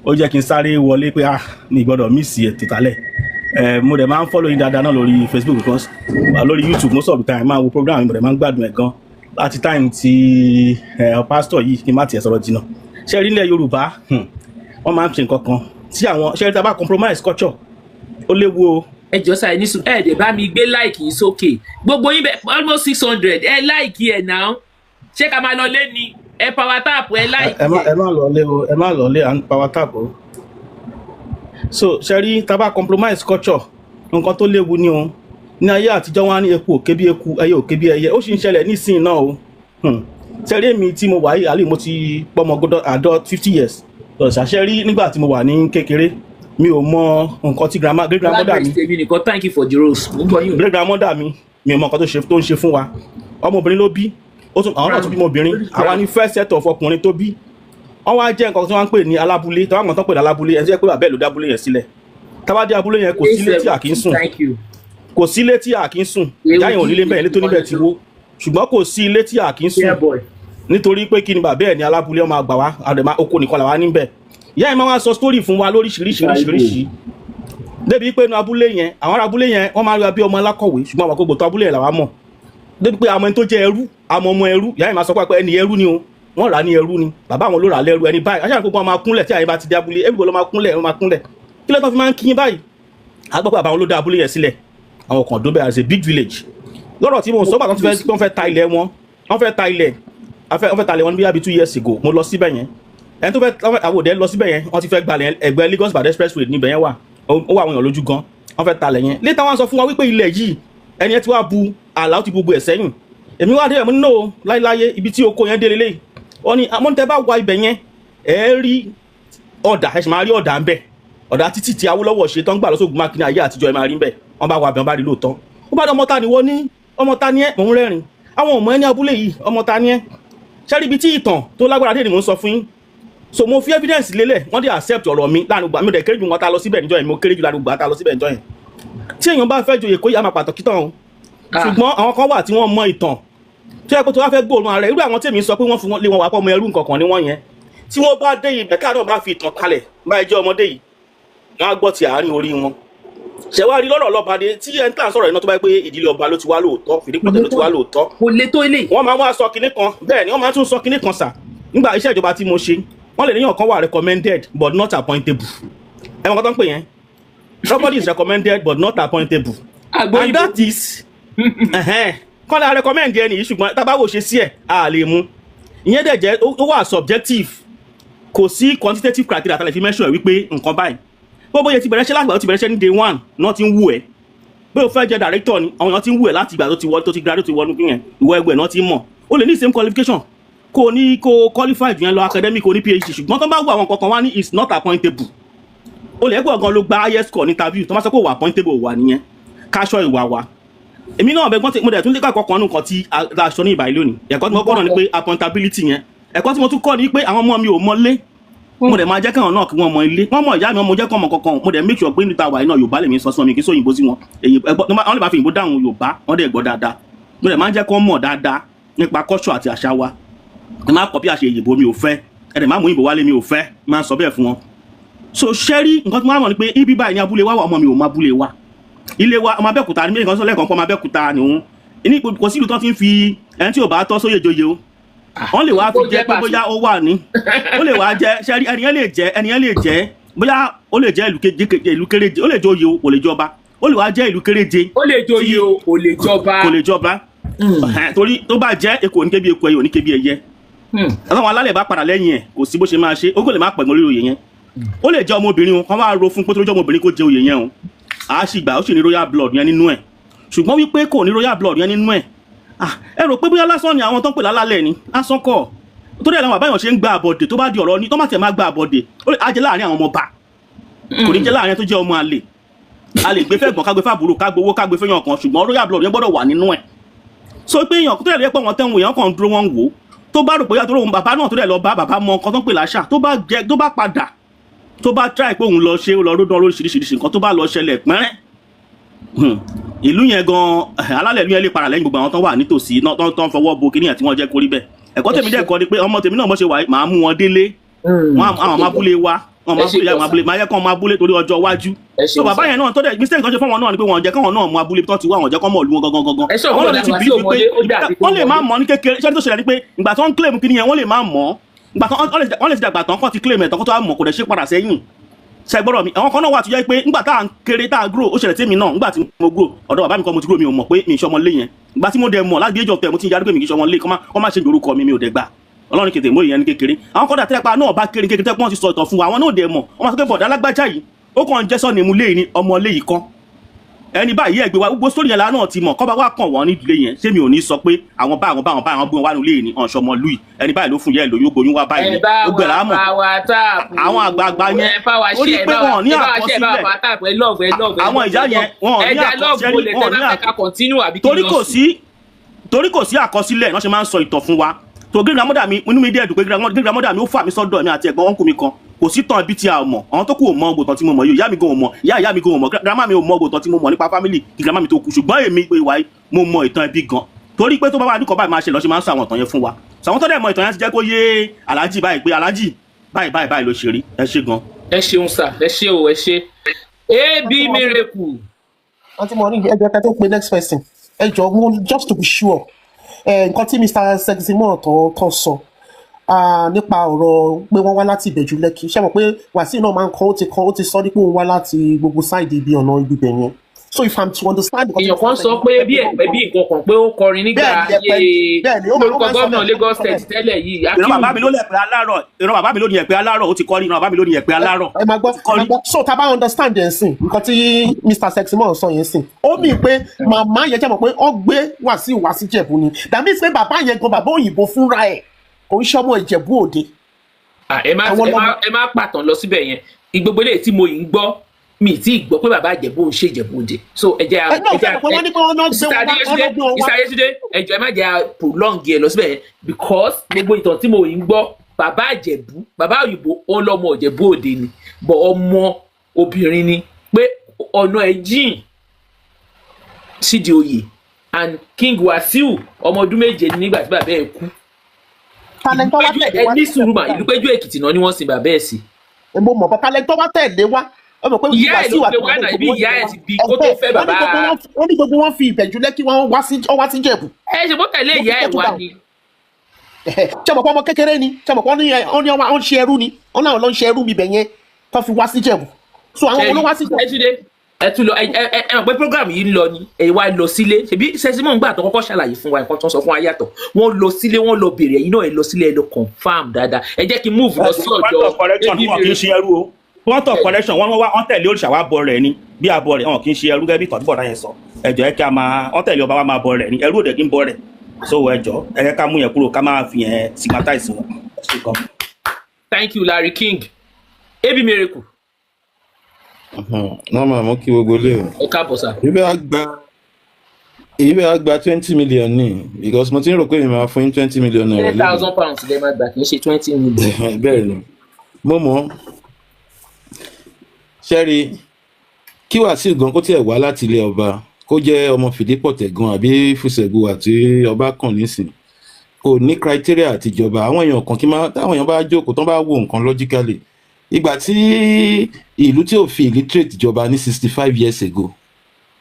ó jẹ́ kí n sáré wọlé pé mi gbọdọ̀ miss ẹ̀ tòtálẹ̀ mo dẹ̀ máa ń follow yín dáadáa náà lórí Facebook because lórí YouTube most of the time máa wo program mi mo dẹ̀ máa ń gbádùn ẹ̀ gan láti time tí pastor yìí kí n má tiẹ̀ sọ̀rọ̀ jìnnà ṣé rí ilẹ̀ Yorùbá wọ́n máa ń ṣe nǹkan kan tí àwọn ṣé rí tá a bá compromise culture ó léwu o. ẹ jọ sáà ní sùn ẹ dẹ̀ bá mi gbé láìkì yìí sókè gbogbo yín bẹ almost 600 ẹ láìkì ẹ náà ṣé ká máa lọ lé ní ẹ power tap ẹ láìkì ẹ. ẹ má lọ lé o ẹ má lọ lé à ń power tap o. so ṣe rí tá a bá compromise culture nǹkan tó léwu ni o ní ayé àtijọ́ wọn á ní eku òkè bí eku ẹyẹ òkè bí ẹyẹ ó sì ń ṣẹlẹ̀ nísìnyí náà o tẹ́lẹ̀ mi tí mo wà yìí àlè mo ti pọ́mọ àádọ́ 50 years ṣàṣẹ rí nígbà tí mo wà ní kékeré mi ò mọ nǹkan tí great grandmother mi thank you for the rose great grandmother mi ò mọ nǹkan tó ń ṣe fún wa ọmọbìnrin ló bí àwọn náà tún bímọ obìnrin àwa ní first set of ọkùnrin tó bí wọ́n wá jẹ́ nǹkan tí wọ́n ń pè ní alábúlé tí wọ́n mọ̀ tán pè ní alábúlé ẹ̀ jẹ́ pé bàbá ẹ̀ ló dábúlé yẹn sílẹ̀ tábàdé abúlé yẹn kò sílé tí a kì í sùn kò sílé tí a kì í sùn yáyìn ò nílé bẹ́ẹ̀ ilé tó níbẹ̀ ti wó ṣùgbọ́n kò sí ilé tí a kì í sùn nítorí pé kí ni bàbá ẹ̀ ní alábúlé ọmọ àgbà wa àdèmá oko nìkan làwa níbẹ̀ ìyá ẹ̀ máa wá sọ story fún wa lóríṣiríṣi débi pé inú abúlé yẹn àwọn ará abúlé yẹn wọ́n máa rí wa bí ọmọ alákọ̀wé ṣùgbọ́n àwọn gbogbo tó abúlé yẹn làwa mọ̀ débi pé àwọn ẹni tó jẹ́ ẹrú àwọn ọmọ ẹrú ìyá ẹ̀ máa sọ pé ẹni ẹrú ni o wọ́n rà ní ẹrú ni bàbá àwọn ló rà lẹ́rú ẹni báyìí aṣáájú gbogbo máa kúnlẹ̀ tí àyè bá ti dé abúlé everybody máa kúnlẹ̀ kí ló tán fi máa ń kíyìn báyìí àgbà pé bàbá àwọn ló dá abúlé yẹn sílẹ̀ àwọn kan dóbẹ̀ as a big village lọ́rọ̀ tí mo sọ pàtó wọ́n fẹ́ ta ilẹ̀ wọn wọ́n fẹ́ ta ilẹ̀ wọn bí i 2 years ago mo lọ síbẹ̀ yẹn ẹni tó fẹ́ àwòdẹ lọ síbẹ̀ yẹn wọ́n ti fẹ́ gbalẹ̀ ẹgbẹ́ Lagos Ìbàdàn expressway níbẹ̀ yẹn wà ó wà àwọn èèyàn lójú gan wọ́n fẹ́ talẹ̀ yẹn létà wọn sọ fún wa wípé ilẹ̀ yìí ẹni ẹ ti wá bu àlà ó ti bu ẹ̀ sẹ́yìn èmi wá dé ẹ̀ mú nínú láyéláyé ibi tí oko yẹn dé lélẹ̀ wọ́n ní amóńtẹ́ bá wa ibẹ̀ yẹn ẹ̀ rí ọ̀dà ẹ̀ sì máa rí ọ̀dà ń bẹ̀ ọ̀dà títì tí Awólọ́wọ̀ ṣe tán gbà lọ́sọ̀gùn mákìnní ayé àtijọ́ ẹ̀ máa rí ń bẹ̀ wọ́n bá wà bẹ̀ wọ́n bá rí lóòótọ́ ó bá dé ọmọ ta ni wọ́n ní ọmọ ta ni ẹ́ mò ń rẹ́rìn àwọn ọmọ ẹni abúlé yìí ọmọ ta ni ẹ́ ṣẹ́rí ibi tí ìtàn tó lágbára dé ni mò ń sọ fún yín so mo fi evidence lélẹ̀ wọ́n dé accept ọ̀rọ̀ mi láàrin gbà mí dẹ̀ kéré jù wọn ta lọ síbẹ̀ níjọ́ yẹn mo kéré jù láàrin gbà ta lọ síbẹ̀ níjọ́ yẹn tí èèyàn bá fẹ́ joyè kó yá máa pàtàkì tán o ṣùgbọ́n àwọn kan wà tí wọ́n mọ ìtàn tó yẹ kó tó wá fẹ́ gbóòórùn ààrẹ irú àwọn tèmi sọ pé wọ́n fún lé wọn wà pọ̀ ọmọ ẹrú nǹkan kan ní wọ́n yẹn tí wọ́n bá dé ibẹ̀ káàdọ̀ bá fi ìtàn kalẹ̀ báyìí jẹ́ ọmọdé yìí wọ́n á gbọ́ ti àárín orí wọn ṣẹ̀wárí lọ́rọ̀ lọ́bàdé tí ẹ̀ ń tà sọ̀rọ̀ iná tó bá pé ìdílé ọba ló ti wá lóòótọ́ fìdípọ̀tẹ̀ ló ti wá lóòótọ́ kò lè tó ilé wọ́n máa wá sọ kinní kan bẹ́ẹ̀ ni wọ́n máa tún sọ kinní kan sà nígbà iṣẹ́ ìjọba tí mo ṣe wọ́n lè níyàn kan wà recommended but not appointable ẹ mọ̀ kọ́ tó ń pè yẹn somebody is recommended but not appointable and that is kọ́ la recommend ẹni yìí ṣùgbọ́n tábàwò ṣe sí ẹ̀ a lè mú ìyẹn dẹ̀ jẹ́ ó wà subjective kò sí quantitative criteria tàbí fi mention wípé nǹkan báyìí bó yẹ ti bẹ̀rẹ̀ ṣẹ́ láti ìgbà tó ti bẹ̀rẹ̀ ṣẹ́ ní day one náà ti ń wù ẹ́ bí o fẹ́ jẹ́ director ni àwọn èèyàn ti ń wù ẹ́ láti ìgbà tó ti graduate wọnú kíyẹn ìwọ ẹgbẹ́ náà ti ń mọ̀ o lè ní same qualification kò ní kó qualified yẹn lọ academic oní PhD ṣùgbọ́n tó bá wù àwọn kankan wá ní is not appointable o lè ẹgbẹ́ ọ̀gan ló gba highest score ní interview tó bá sọ pé wà appointable wà nìyẹn káṣọ ìwà wa èmi náà bẹ́gbọ́n tí mo dẹ̀ tún lé kọ́ kan nǹkan tí a sọ ní ìbàyí lónìí ẹ̀kọ́ tí mo kọ́ náà ni pé appointability yẹn ẹ̀kọ́ tí mo tún kọ́ ni pé àwọn ọmọ mi ò mọlé mo dẹ̀ máa jẹ́ káwọn náà kí wọ́n mọ ilé wọ́n mọ ìyá mi mo jẹ́ kọ́ ọmọ kankan mo dẹ̀ make sure pé níta wàyí náà Yorùbá lèmi sọ sí wọn mi kì í sóyìnbó sí wọn èyí wọ́n lè máa fi òyìnbó dáhùn Yorùbá wọ́n dẹ̀ gbọ́ dáadáa mo dẹ̀ máa jẹ́ kọ́ mọ̀ dáadáa nípa culture àti àṣà wa ẹ máa kọ́ bí àṣẹ Ìyìnbó mi ò fẹ́ ẹ dẹ̀ máa mú Ìyìnbó wálé mi ò fẹ́ máa sọ bẹ́ẹ̀ fún wọn. so ṣẹ́rí nǹkan tí wọ́n mọ̀ ni pé ibi báyìí ní abúlé wa ọmọ mi ò mọ abúlé wa ilé wa ọmọ Abẹ́òkúta ní méjì kan sọ lẹ́ẹ̀kan pọ̀ ọmọ Abẹ́òkúta nìhun ní kò sí ìlú tó ti ń fi ẹni tí ò bá tọ́ sóyè joyè o wọ́n lè wá fi jẹ́ pé bóyá ó wà ní ó lè wá jẹ́ ṣẹ́rí ẹnìyẹn lè jẹ́ bóyá ó lè jẹ́ ìlú kéréje ó lè jẹ́ oyè o kò lè jọba ó lè wá jẹ́ ìlú kéréje ó lè jẹ́ oyè o kò lè jọba torí tó bá jẹ́ èkó ní kébi èkó ẹyẹ ò ní kébi ẹyẹ àwọn alálẹ̀ bá padà lẹ́yìn ẹ̀ kò sí bó ṣe máa ṣe ó kò lè má pẹ̀lú orí oyè yẹn ó lè jẹ́ ọmọbìnrin kan wá ro fún pé tó jẹ́ ọmọbìnrin kó jẹ oyè yẹn o àá sì gbà ó sì ní royal blood yẹn nínú ẹ̀ ṣùgbọ́n wípé kò ní royal blood yẹn nínú ẹ̀ ẹ rò pé bóyá lásán ni àwọn tó ń pè lálálẹ̀ ni lásán kọ́ tó dẹ̀ làwọn àbáyàn ṣe ń gba àbọ̀dè tó bá di ọ̀rọ̀ ní tó má tẹ̀ má gba àbọ̀dè á jẹ́ láàrin àwọn ọmọ ọba kò ní jẹ́ láàrin tó jẹ́ ọmọ àlè a lè gbé fẹ́gbọ̀n kágbé fàbúrò kágbé owó kágbé fẹ́yàn kan ṣùgbọ́n royal blood yẹn gbọ́dọ̀ wà nínú ẹ̀ so pé èèyàn tó dẹ̀ lè pọ̀ wọn tẹ́wọ̀n èèyàn kan dúró wọn wò tó bá rò pé yàtọ̀ òun bàbá náà tó dẹ̀ lọ bá bàbá mọ nǹkan tó ń pè láṣà tó bá padà tó bá try pé òun lọ ṣe lọ ródán lóríṣiríṣi nǹkan tó bá lọ ṣẹlẹ̀ pẹ́rẹ́ ìlú yẹn gan alálẹ̀ ìlú yẹn lè para lẹ́yìn gbogbo àwọn tó wà nítòsí tó ń fọwọ́ bo kíní àti wọ́n jẹ́ kórí bẹ́ẹ̀ ẹ̀kọ́ tèmi dẹ̀ kọ́ ni pé ọmọ tèmi náà mọ̀ ṣe wà máa mú wọn délé àwọn máa búlé wa máa yẹ kán máa búlé torí ọjọ́ iwájú so bàbá yẹn náà tó dẹ̀ mistake kan ṣe fún wọn náà ni pé wọn jẹ́ káwọn náà mú abúlé tó ti wá wọn jẹ́ kán mọ̀ ìlú wọn gangan àwọn náà ti bí wípé wọ́n lè má mọ̀ ní kékeré ṣé tó ṣẹlẹ̀ ni pé ìgbà tó ń claim kíní yẹn wọ́n lè má mọ̀ wọ́n lè ti dàgbà tán kọ́ ti claim ẹ̀ tán kó tó wá mọ̀ kò dẹ̀ ṣe padà sẹ́yìn ṣẹgbọ́rọ̀ mi àwọn kan náà wà tó jẹ́ pé ńgbà tá à ń kéré tá à grow ó ṣẹlẹ̀ tí mi náà ńgbà tí mo grow ọ̀dọ̀ bàbá mi kan mo ti grow mi ò mọ̀ pé mi ìṣọmọ lé yẹn ìgbà tí mo dẹ̀ mọ̀ láti ẹjọ́ tẹ̀ mo ti ń yarí pé mi kì í ṣọmọ lé kọ́ má ṣe orúkọ mi ò dẹ̀ gbà ọlọ́run kètè mọ́ ìyẹn ní kékeré àwọn kọ́dà tẹ́lẹ̀pá náà bá kéré kékeré tẹ́pọ́n ti sọ ìtàn fún wa àwọn náà dẹ̀ mọ̀ ọmọ sọ pé bọ̀dá alágbájá yìí ó kàn jẹ́ sọ́ọ̀nì mu léyìí ni ọmọ léyìí kan ẹni báyìí ẹgbẹ́ wa gbogbo sórí yẹn la náà ti mọ̀ kọ́ bá wà kàn wọ́n nídìílé yẹn ṣé mi ò ní sọ pé àwọn bá àwọn gbé wọn wá nílé ní ọ̀ṣọ́mọ lùi ẹni báyìí ló fún yẹn lóyún gboyún wá báyìí ó gbẹ̀rẹ̀ àmọ̀ àwọn àgbààgbà yẹn ó rí pé wọn ò ní àkọsílẹ̀ àwọn ìyá yẹn wọn ò ní àkọsílẹ̀ torí kò sí àkọsílẹ̀ náà ṣe máa ń sọ ìtàn fún wa tó gírí grandmother mi inú mi dẹ̀ dùn pé gírí grandmother mi ó fà mí sọ́dọ̀ mi àti ẹ̀gbọ́n ọ̀nkù mi kan kò sí tán ibi tí a mọ̀ àwọn tó kù ò mọ ògbòtàn tí mo mọ̀ yìí ìyá mi gan ò mọ̀ ìyá mi gan ò mọ̀ grandma mi ò mọ ògbòtàn tí mo mọ̀ nípa family kí grandma mi tó kú ṣùgbọ́n èmi pé ìwà mo mọ ìtàn ẹbí gan torí pé tó bá wà ní kọ́ báyìí máa ṣe lọ́ ṣe máa ń sọ àwọn ìtàn yẹn fún wa sàwọn tó dẹ̀ mọ ìtàn yẹn ti jẹ́ kó yé aláàjì báyìí pé aláàjì báyìí ló ṣe rí ẹ ṣe gan. ẹ ṣeun sà ẹ ṣe o ẹ ṣe AB Miracle. àǹtí mo rí ẹjọ́ kẹ́ tó pe next person ẹ jọ mo just to be sure nǹkan tí Mr. Seximo tó sọ nípa ọ̀rọ̀ pé wọ́n wá láti Ìbẹ̀jú Lẹ́kì ṣé mọ̀ pé Wasiu náà máa ń kọ́ ó ti sọ dípò wá láti gbogbo sáìdì ibi ọ̀nà ibi bẹ̀ yẹn so if I'm to understand. èèyàn kan sọ pé bí ẹ̀pẹ́ bí nǹkan kan pé ó kọrin nígbà ayé olórúkọ gómìnà Lagos State tẹ́lẹ̀ yìí. ìran bàbá mi ló ní ẹ̀pẹ́ alárọ̀ ó ti kọ́ ìran bàbá mi ló ní ẹ̀pẹ́ alárọ̀. ẹ máa gbọ́ so tá a bá understand yẹn sìn nǹkan tí Mr. Seximo sọ yẹn sìn ó mì pé màmá yẹn jẹ́ mọ̀ pé ó gbé Wasiu wá sí Ìjẹ̀bú ni that means pé bàbá yẹn gan bàbá òyìnbó fúnra ẹ̀ kò ń ṣọmọ Ìjẹ̀bú Òde. ẹ má pàtàn lọ síbẹ̀ yẹn ìgbogbo eléyìí tí mo yìí ń gbọ́ mi tí gbọ́ pé bàbá Ìjẹ̀bú ń ṣe Ìjẹ̀bú Òde so ẹjẹ ìsàyẹsídé ẹjọ ẹ má jẹ prolong ẹ lọ síbẹ̀ yẹn because gbogbo ìtàn tí mo yìí ń gbọ́ bàbá Ìjẹ̀bú bàbá òyìnbó ó lọ́mọ Ìjẹ̀bú Òde ni bọ̀ ọmọ obìnrin ni pé ọ̀nà ẹ̀ jìn sídi oyè and King Wasiu ọmọ ọdún méje nígbà tí bàbá ẹ̀ kú ní sùúrù mà ìlú Péjú Èkìtì náà ni wọ́n sin bàbá ẹ̀ sí. mo mọ̀ bọ́ talẹ̀ tó wá tẹ̀lé wá ìyá ẹ̀ ló pe wá náà ibi ìyá ẹ̀ ti bí kó tó fẹ́ bàbá. wọ́n ní gbogbo wọn fi Ìbẹ̀jú Lẹ́kì wọ́n wá sí Ìjẹ̀bú. ẹ ṣe bó tẹ̀lé ìyá ẹ̀ wá ni. ṣé mo pọ́ ọmọ kékeré ni ṣé mo pọ́ ó ń ṣe ẹrú ni wọ́n náà lọ ń ṣe ẹrú mi bẹ̀ yẹn tó fi wá sí Ìjẹ̀bú. so àwọn olówó wá sí Ìjẹ̀bú. ẹ tún lọ ẹ mọ̀ pé program yìí ń lọ ni ẹ wá lọ sílé ṣebí Seximo ń gbà tó kọ́kọ́ ṣàlàyé fún wa nǹkan tó ń sọ fún wa yàtọ̀ wọ́n lọ sílé wọ́n lọ bèrè ẹ̀yin náà ẹ lọ sílé ẹ lọ confam dáadáa ẹ jẹ́ kí n move lọ sí ọ̀dọ̀ point of correction wọ́n tẹ̀lé òrìṣà wa bọ rẹ̀ ni bí abọ rẹ̀ wọn kì í ṣe ẹrú gẹ́gẹ́ bí ìtọ́jú bọ̀dá yẹn sọ ẹjọ́ ẹ kí a máa wọ́n tẹ̀lé ọba wa máa bọ rẹ̀ ni ẹrú òde kí n bọ rẹ̀ so ẹjọ́ ẹ kẹ́ ká mú yẹn kúrò ká máa fi yẹn stigmatize wọn. Thank you Larry King. AB Miracle. wọ́n máa mú kí gbogbo lé o. ẹ káàbọ̀ sá. èyí bẹ́ẹ̀ á gba 20 million ní because mo ti ń rò pé mi máa fún yín 20 million naira. £10,000 lè máa gbà kì í ṣe 20 million. bẹ́ẹ̀ ni mo mọ̀ ṣẹ́rí kí Wasiu gan kó tiẹ̀ wá láti ilé ọba kó jẹ́ ọmọ Fìdípọ̀tẹ̀ gan àbí Fùsẹ̀gbù àti ọba kan nísìn kò ní criteria àtijọba àwọn èèyàn kan kí máa táwọn èèyàn bá jókòó tán bá wo nǹkan logically ìgbà tí ìlú tí ò fi illiterate jọba ní 65 years ago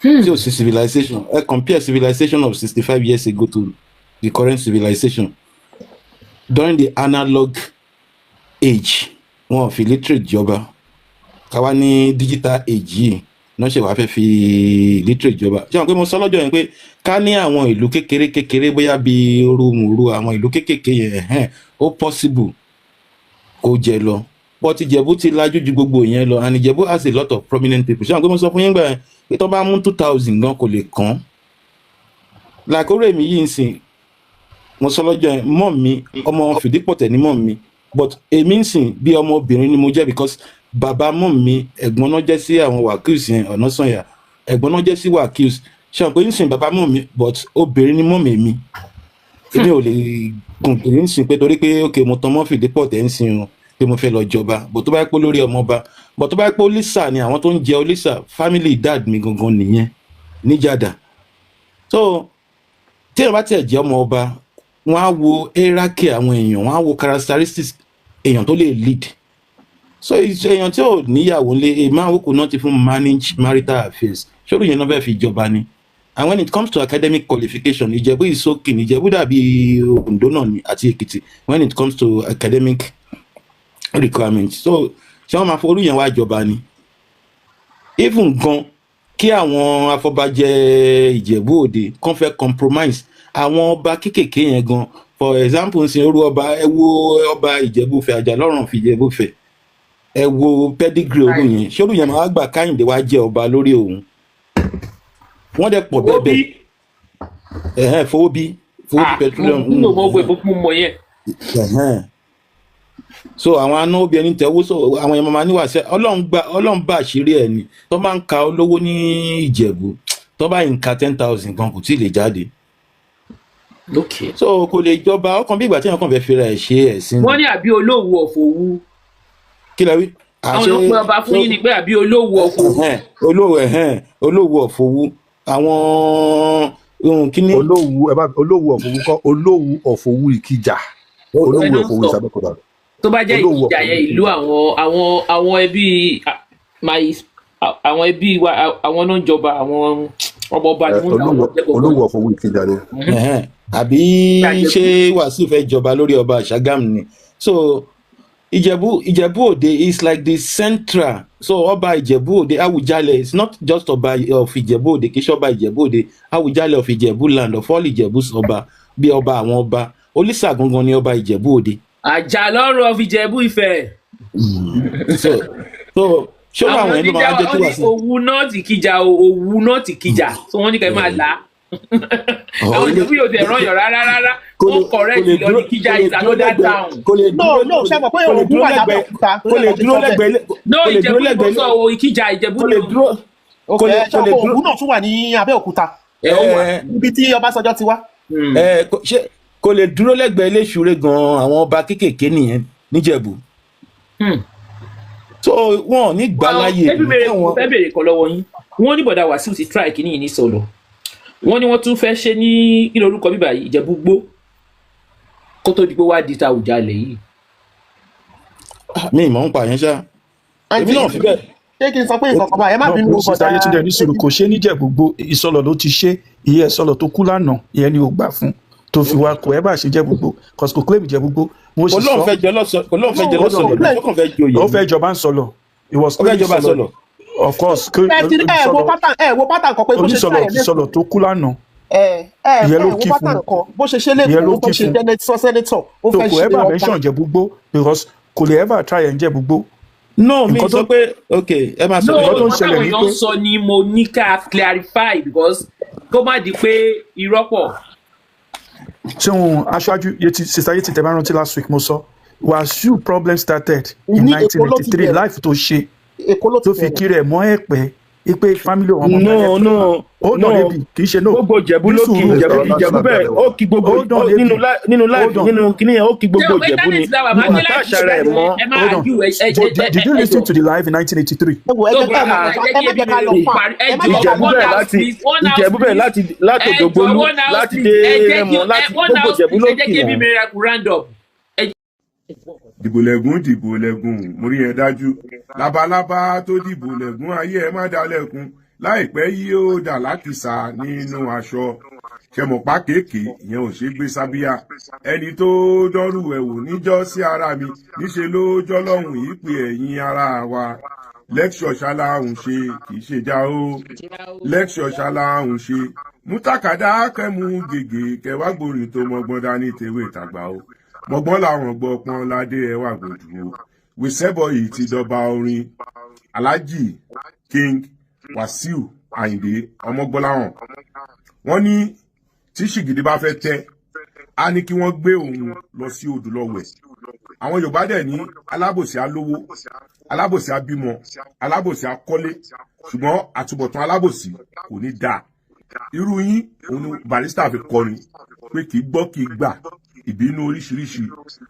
tí ò sí civilization compare civilization of 65 years ago to the current civilization during the analog age wọn ò fi illiterate jọba káwá ní digital age yìí náà ṣe wàá fẹ́ fi illiterate jọba ṣé wọn pé mo sọ lọ́jọ́ yẹn pé ká ní àwọn ìlú kékeré bóyá bíi orúmùrú àwọn ìlú kékeré yẹn ó possible kó jẹ lọ but Ìjẹ̀bú ti lajú ju gbogbo yẹn lọ and Ìjẹ̀bú has a lot of prominent people ṣé wọn pé mo sọ fún yín gbà yẹn pé tó bá mú 2000 gan kò lè kàn làkórè mi yìí ń sìn mo sọ lọ́jọ́ yẹn mọ́ mi ọmọ Fìdípọ̀tẹ̀ ní mọ́ mi but èmi ń sìn bí ọmọbìnrin ni mo jẹ́ because bàbá mọ́ mi ẹ̀gbọ́n náà jẹ́ sí àwọn Wàkíùs yẹn Ọ̀nàsànyà ẹ̀gbọ́n náà jẹ́ sí Wàkíùs ṣé wọn pé ń sìn bàbá mọ́ mi but obìnrin ni mọ́ mi èmi ò lè gùn kiri ń sìn pé torí pé ok mo tán mọ́ Fìdípọ̀tẹ̀ ń sìn o pé mo fẹ́ lọ jọba bó tó bá yẹ pé lórí ọmọọba bó tó bá yẹ pé olísà ni àwọn tó ń jẹ olísà family dad mi gangan nìyẹn níjàdà so tí èèyàn bá tiẹ̀ jẹ́ ọmọ ọba wọ́n á wo hierarchy àwọn èèyàn wọ́n á wo characteristics èèyàn tó lè lead so èèyàn tí ò níyàwó lé máa wò kó náà ti fún manage marital affairs ṣòro yẹn náà fẹ́ fi jọba ni and when it comes to academic qualification Ìjẹ̀bú is okay Ìjẹ̀bú dàbí Oǹdó náà ni àti Èkìtì when it comes to academic requirements so ṣé wọ́n máa forú yẹn wá jọba ni even gan kí àwọn afọbajẹ Ìjẹ̀bú Òde kàn fẹ́ compromise àwọn ọba kékèké yẹn gan for example ń sin orú ọba ẹ wo ọba Ìjẹ̀bú-Fẹ̀ Àjàlọ́rùn fi Ìjẹ̀bú-Fẹ̀ ẹ wo pedigree orú yẹn ṣé orú yẹn máa gbà Káyìndé wá jẹ ọba lórí òun wọ́n dẹ̀ pọ̀ bẹ́ẹ̀ bẹ́ẹ̀ fowó bí petroleum. mo mọ̀ gbé mo mọ̀ yẹn. So àwọn anáwóbi ẹni tẹ̀wó so àwọn èèyàn máa níwà sẹ́ ọlọ́run bá àṣírí ẹ̀ ni tó bá ń ka olówó ní Ìjẹ̀bú tó bá ń ka 10,000 gan kò tí ì lè jáde. So kò lè jọba ọkàn bí ìgbà tí èèyàn kàn fẹ́ fira ẹ̀ ṣe ẹ̀sìn. wọ́n ní àbí olówó ọ̀fọ̀wú. kí lẹ wí. àwọn ọ̀pẹ ọba fún yín ni pé àbí olówó ọ̀fọ̀wú. olówó ọ̀fọ̀wú àwọn kíní. olówó ọ̀fọ̀wú kọ́ olówó ọ̀fọ̀wú Ìkìjà olówó ọ̀fọ̀wú Ìsàbẹ̀kọ̀dà. tó bá jẹ́ Ìkìjà yẹn ìlú àwọn ẹbí àwọn ẹbí wa àwọn náà ń jọba àwọn ọmọ ọba ni wọ́n ń ta olówó ọ̀fọ̀wú Ìkìjà ni. àbí ṣé Wàsíù fẹ́ jọba lórí ọba Ṣàgámù ni. So Ìjẹ̀bú Òde is like the central. So ọba Ìjẹ̀bú Òde Awùjalẹ̀ is not just ọba of Ìjẹ̀bú Òde kì í ṣe ọba Ìjẹ̀bú Òde Awùjalẹ̀ of Ìjẹ̀bú land of all Ìjẹ̀bú ọba bí ọba àwọn ọba Olísà gangan ni ọba Ìjẹ̀bú Òde. Àjàlọ́run of Ìjẹ̀bú Ifẹ̀. so ṣé àwọn ẹni máa jẹ́ kí wà sí. Òwu náà ti Ìkìjà so wọ́n ní ká máa là á. àwọn Ìjẹ̀bú yóò tẹ̀ rán yàn rárá ó correct lọ ní Ìkìjà is another town. no ṣe mọ̀ pé Ògùn wà lábẹ́òkúta. kò lè dúró lẹ́gbẹ̀ẹ́. no Ìjẹ̀bú ló sọ Ìkìjà Ìjẹ̀bú kò lè dúró. ṣe àpò Ògùn náà tún wà ní Abẹ́òkúta. ibi tí Ọbásanjọ́ ti wá. kò lè dúró lẹ́gbẹ̀ẹ́ Iléṣùré gan-an àwọn ọba kéékèèké nìyẹn níjẹ̀bú. so wọn ò ní gbà láyè. fẹ́ bèrè kan lọ́wọ́ yín wọ́n ní bọ̀dá Wàsíù ti try kìíní yìí ní sọ̀lọ̀ wọ́n ní wọ́n tún fẹ́ ṣe ní kí lorúkọ bíbá yìí Ìjẹ̀bú Gbó kó tó di pé wá di ta Àwùjalẹ̀ yìí. mi ìmọ̀ ń pa yẹn ṣá. èmi náà fi bẹ́ẹ̀. ṣé kí n sọ pé nǹkan kan bá ẹ má bínú bọ̀dá Ayétúndé ní sùúrù kò ṣe níjẹ̀bú Gbó Ìsọlọ̀ ló ti ṣe ìyẹn Ìsọlọ̀ tó kú lánàá ìyẹn ni ò gbà fún tó fi wá kò ẹ bá ṣe Ìjẹ̀bú Gbó kò claim Ìjẹ̀bú Gbó. Ọlọ́run fẹ́ jọ ó fẹ́ jọba ń Sọlọ̀ of course. wo pátá nǹkan pé bó ṣe ṣe Ìsọlọ̀ tó kú lánàá. wo pátá nǹkan bó ṣe ṣe lẹ́kọ̀ọ́ bó ṣe sẹ́nẹ́tọ̀ ó fẹ́ ṣe kò ever mention Ìjẹ̀bú Gbó because kò lè ever try Ìjẹ̀bú Gbó. no mi sọ pé ẹ máa sọ nǹkan tó ń ṣẹlẹ̀ ní pé. no sọ ni mo ní ká clarify because kó má di pé irọ́ pọ̀. ṣé wọn aṣáájú sister Yeti tẹ́ bá rántí last week mo sọ Wasiu problem started in 1983 life tó ṣe tó fi kiri ẹ̀ mọ́ ẹ̀pẹ́ ipe family ọmọ no kì í ṣe no. gbogbo Ìjẹ̀bú ló kí Ìjẹ̀bú bẹ́ẹ̀ ó kí gbogbo nínú life nínú kíní yẹn ó kí gbogbo Ìjẹ̀bú ni àtàṣà rẹ̀ mọ́. Did you listen to the live in 1983? Ìjẹ̀bú bẹ́ẹ̀ láti Òdògbólú láti dé Rẹ́mọ láti gbogbo Ìjẹ̀bú ló kí wọn. dìbò lẹ́gùn mo rí ẹ dájú labalábá tó dìbò lẹ́gùn ayé ẹ má dalẹ̀kùn láìpẹ́ yìí ó dà lákìsà nínú aṣọ ṣẹmọ̀pá kéèké ìyẹn ò ṣe gbé sábíà ẹni tó dọ́rù ẹ̀ wò níjọ́ sí ara mi níṣe ló jọ́lọ́hùn yìí pé ẹ̀yin ara wa lẹ́kṣọ̀ ṣaláhùn ṣe kì í ṣe já o lẹ́kṣọ̀ ṣaláhùn ṣe mú tàkàdá kẹ́mu gègé kẹwàá gbòòrìn tó mọgbọ́n dání tèwé tàgbà o mọ̀gbọ́n làwọn gbọ́ pọ́n ládé ẹwà gbòdù o wíṣẹ́bọ̀ yìí ti dọba orin Alhaji King Wasiu Ayinde ọmọgbọ́láhàn wọ́n ní tí ṣìgìdì bá fẹ́ tẹ́ á ní kí wọ́n gbé òun lọ sí odò lọ́wẹ̀ àwọn Yorùbá dẹ̀ ní alábòsí alówó alábòsí abímọ alábòsí akọ́lé ṣùgbọ́n àtúbọ̀tán alábòsí kò ní dáa irú yín òun ni Barrister fi kọrin pé kì í gbọ́ kì í gbà ìbínú oríṣiríṣi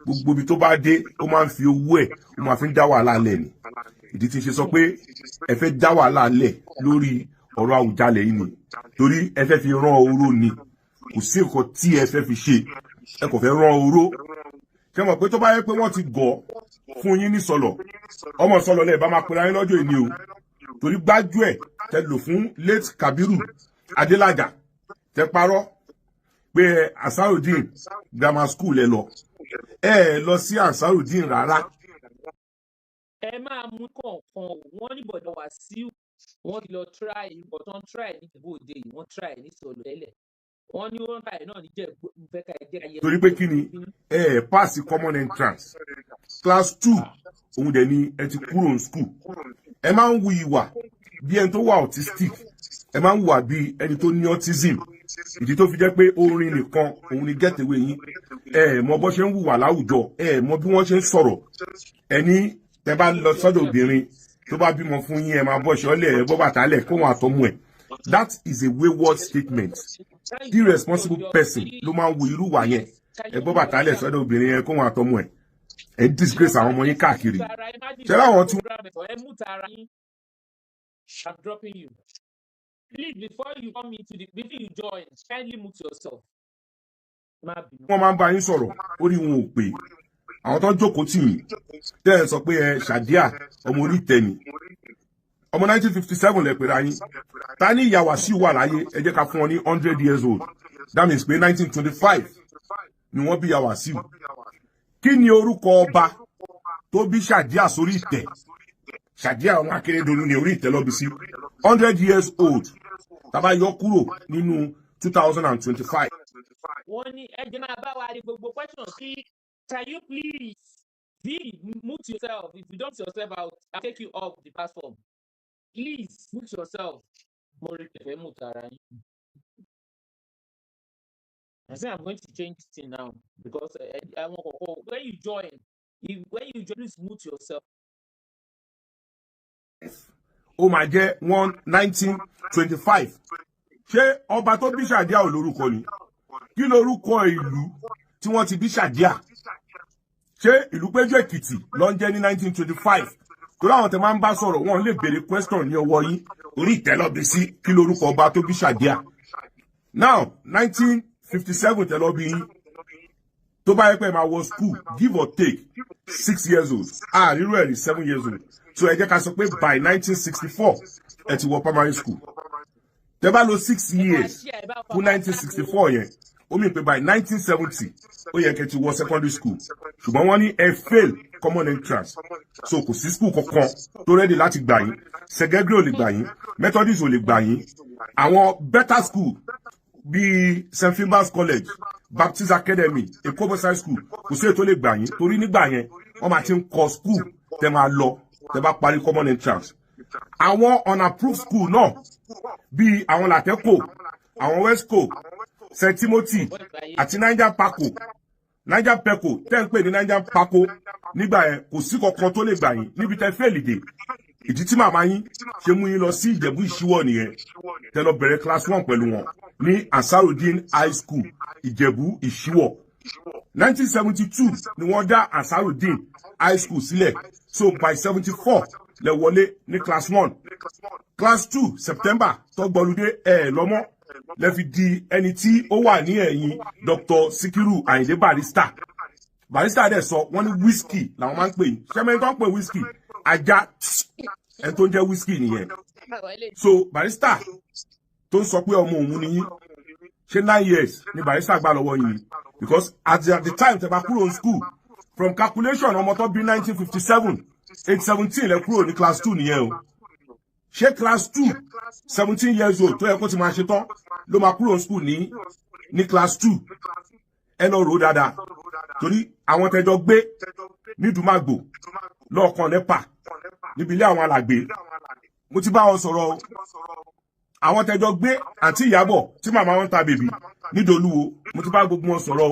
gbogbo ibi tó bá dé ó máa ń fi owó ẹ̀ ó máa fi ń dá wàhálà lẹ̀ ni ìdí tí ń ṣe sọ pé ẹ fẹ́ dá wàhálà lẹ̀ lórí ọ̀rọ̀ Àwùjalẹ̀ yìí ni torí ẹ fẹ́ fi rán oró ni kò sí nǹkan tí ẹ fẹ́ fi ṣe ẹ kò fẹ́ rán oró ṣé mọ̀ pé tó bá yẹ pé wọ́n ti gọ̀ fún yín ní Sọlọ̀ ọmọ Sọlọ̀ lẹ́ẹ̀ bá máa pera yín lọ́jọ́ ìní o torí gbájú ẹ̀ tẹ lò fún late Kabiru Adélájà tẹ parọ́ pé Ansarudeen grammar school ẹ lọ sí Ansarudeen rárá. ẹ máa mú kọ̀ọ̀kan wọ́n ní bọ̀dọ̀ Wàsíù wọ́n ti lọ try ìbọ̀tán try ní Ìjẹ̀bú Òde yìí wọ́n try ní Sọlọ̀ tẹ́lẹ̀ wọ́n ní wọ́n báyìí náà níjẹ̀ fẹ́ ká ẹ̀jẹ̀ ayé. torí pé kí ni pass common entrance class 2 òun dẹ̀ ni ẹ ti kúrò ní school ẹ máa ń wu ìwà bí ẹni tó wà autistic ẹ máa ń wà bí ẹni tó ní autism ìdí tó fi jẹ́ pé orin nìkan òun ni getaway yín ẹ mọ bó ṣe ń hùwà láwùjọ ẹ mọ bí wọ́n ṣe ń sọ̀rọ̀ ẹni tẹ bá lọ sọ́dọ̀ obìnrin tó bá bímọ fún yín ẹ máa bọ́ ṣọ́lẹ̀ ẹ bọ́ bàtà lẹ̀ kó wọn àtọmọ ẹ̀ that is a wayward statement irresponsible person ló máa ń wo irú wà yẹn ẹ bọ́ bàtà lẹ̀ sọ́dọ̀ obìnrin yẹn kó wọn àtọmọ ẹ̀ ẹ disgrace àwọn ọmọ yín káàkiri ṣe láwọn tí. I'm dropping you. Please, before you come into before you join, kindly mute yourself. wọ́n máa ń bá yín sọ̀rọ̀ orí wọn ò pé àwọn tó ń jókòó tì yín tẹ́ ẹ sọ pé ẹ ṣàdíà ọmọ orí tẹ̀mí ọmọ 1957 lẹ pèrè ayín ta ní ìyá Wasiu wà láyé ẹ jẹ́ ká fún wọn ní 100 years old that means pé 1925 ni wọ́n bí ìyá Wasiu kí ni orúkọ ọba tó bí ṣàdíà sórí ìtẹ́ ṣàdíà ọmọ Akérédolú ní orí ìtẹ́ lọ́bi sí 100 years old tàbá yọ kúrò nínú 2025. wọ́n ní ẹjẹ́ máa bá wa rí gbogbo question sí can you please mute yourself if you don't yourself out I'll take you off the platform please mute yourself. mo rí pẹ̀fẹ́ mú tara yín. I say I'm going to change this thing now because I want to when you join please mute yourself. ó máa jẹ́ 1925 ṣé ọba tó bí ṣàdíà ò lórúkọ ni kí lórúkọ ìlú tí wọ́n ti bí ṣàdíà ṣé ìlú Péjú Èkìtì ló ń jẹ́ ní 1925 torí àwọn tẹ máa ń bá sọ̀rọ̀ wọn lè béèrè question ní ọwọ́ yín orí ìtẹ́lọ́bí sí kí lórúkọ ọba tó bí ṣàdíà now 1957 tẹ́lọ́bí yín tó bá yẹ pé máa wọ school give or take 6 years old rírú ẹ̀ rí 7 years old so ẹ jẹ́ ká sọ pé by 1964 ẹ ti wọ primary school tẹ́ bá lò 6 years fún 1964 yẹn ó mì pé by 1970 ó yẹ kẹ́ ti wọ secondary school ṣùgbọ́n wọ́n ní ẹ fail common entrance so kò sí school kankan tó ready láti gbà yín segregate ò lè gbà yín Methodist ò lè gbà yín àwọn better school bíi St. Philbas College Baptist Academy Èkó Boys High School kò sí ètò lè gbà yín torí nígbà yẹn wọ́n máa ti ń kọ́ school tẹ́ máa lọ tẹ́ bá parí common entrance àwọn unapproved school náà bíi àwọn Lateco àwọn Westco St. Timothy àti Niger Paco Niger Peco tẹ́ ń pè ní Niger Paco nígbà yẹn kò sí kankan tó lè gbà yín níbi tẹ́ fẹ́ẹ̀lì dé ìdí tí màmá yín ṣe mú yín lọ sí Ìjẹ̀bú Ìṣíwọ̀ nìyẹn tẹ́ lọ bẹ̀rẹ̀ class 1 pẹ̀lú wọn ní Ansarudeen High School Ìjẹ̀bú Ìṣíwọ̀ 1972 ni wọ́n dá Ansarudeen High School sílẹ̀ so by 74 lẹ wọlé ní class 1 class 2 September tó gbọ́lúdé lọ́mọ́ lẹ fi di ẹni tí ó wà ní ẹ̀yìn Dr. Sikiru Ayinde Barrister dẹ̀ sọ wọ́n ní whisky làwọn máa ń pè yín ṣẹ́mẹ́ni tó ń pè whisky ajá ẹni tó ń jẹ́ whisky nìyẹn so Barrister tó ń sọ pé ọmọ òun ni yín ṣé 9 years ni Barrister gbà lọ́wọ́ yín because at the time tẹ́ bá kúrò ní school from calculation ọmọ tó bí 1957 age 17 lẹ kúrò ní class 2 nìyẹn o ṣé class 2 17 years old tó yẹ kó ti máa ṣe tán ló máa kúrò ní school ní class 2 ẹ lọ rò dáadáa torí àwọn tẹjọ gbé ní Dùmágbò lọ́ọ̀kan NEPA níbi ilé àwọn alàgbé mo ti bá wọn sọ̀rọ̀ àwọn tẹjọ gbé àǹtí Ìyábọ̀ tí màmá wọn ta bèbí ní Dolúwo mo ti bá gbogbo wọn sọ̀rọ̀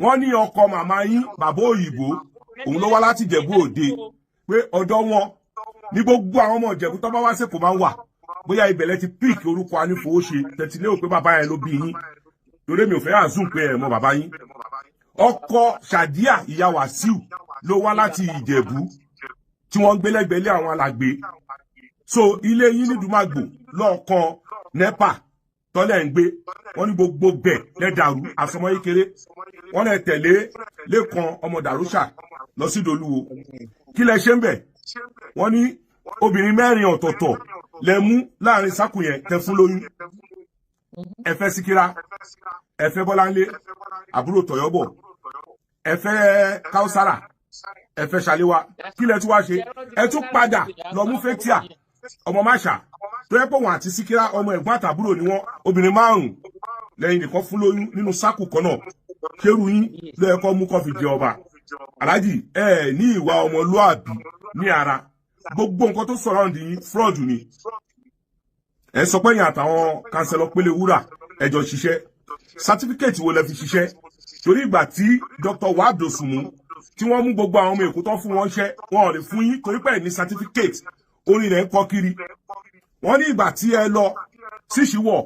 wọ́n ní ọkọ màmá yín bàbá òyìnbó òun ló wá láti Ìjẹ̀bú Òde pé ọ̀dọ̀ wọn ní gbogbo àwọn ọmọ Ìjẹ̀bú tó bá wá sẹ́kọ̀ọ́ máa ń wà bóyá ibẹ̀lẹ̀ ti píìkì orúkọ anífowóṣe tẹ̀tí lérò pé bàbá yẹn ló bí yín torí mi ò fẹ́ àzùn pé ẹ̀ mọ bàbá yín ọkọ Ṣàdíà ìyá Wàsíù ló wá láti Ìjẹ̀bú tí wọ́n ń gbé lẹ́gbẹ̀ẹ́ lé àwọn alàgbé so ilé yín ní Dùmágbò lọ́ọ̀kan NEPA tọ́lẹ̀ ń gbé wọ́n ní gbogbo bẹ̀ lẹ́dàrú àsọmọ kékeré wọ́n lẹ tẹ̀lé Lékan ọmọ Dàrúṣà lọ sí Dolúwo kí lẹ ṣe ń bẹ̀ wọ́n ní obìnrin 4 ọ̀tọ̀ọ̀tọ̀ lẹ mú láàrin sákù yẹn tẹ fún lóyún ẹ fẹ́ Síkírá ẹ fẹ́ Bọ́láńlé àbúrò Tọ̀yọ́bọ̀ ẹ fẹ́ Káúsárà ẹ fẹ́ Ṣàléwá kí lẹ tún wá ṣe ẹ tún padà lọ mú Fétíà ọmọ Máṣà tó yẹ pé wọn àti Síkírá ọmọ ẹ̀gbọ́n àtàbúrò ni wọ́n obìnrin 5 lẹ́yìn nìkan fún lóyún nínú sákù kan náà kéru yín ló yẹ kó mú kó fi jẹ ọba aláàjì ẹ ní ìwà ọmọlúàbí ní ara gbogbo nǹkan tó sọ̀rọ̀ ọ̀dì yín fraud ni ẹ sọ pé yín àtàwọn kanṣẹlọ pélé wúrà ẹjọ ṣiṣẹ́ certificate wo lẹ fi ṣiṣẹ́ torí ìgbà tí Dr. Wahab Dosunmu tí wọ́n mú gbogbo àwọn ọmọ èkó tó fún wọn ṣẹ́ wọn ò lè fún yín torí pé ní certificate orin rẹ̀ ń kọ́ kiri wọ́n ní ìgbà tí ẹ lọ síṣíwọ̀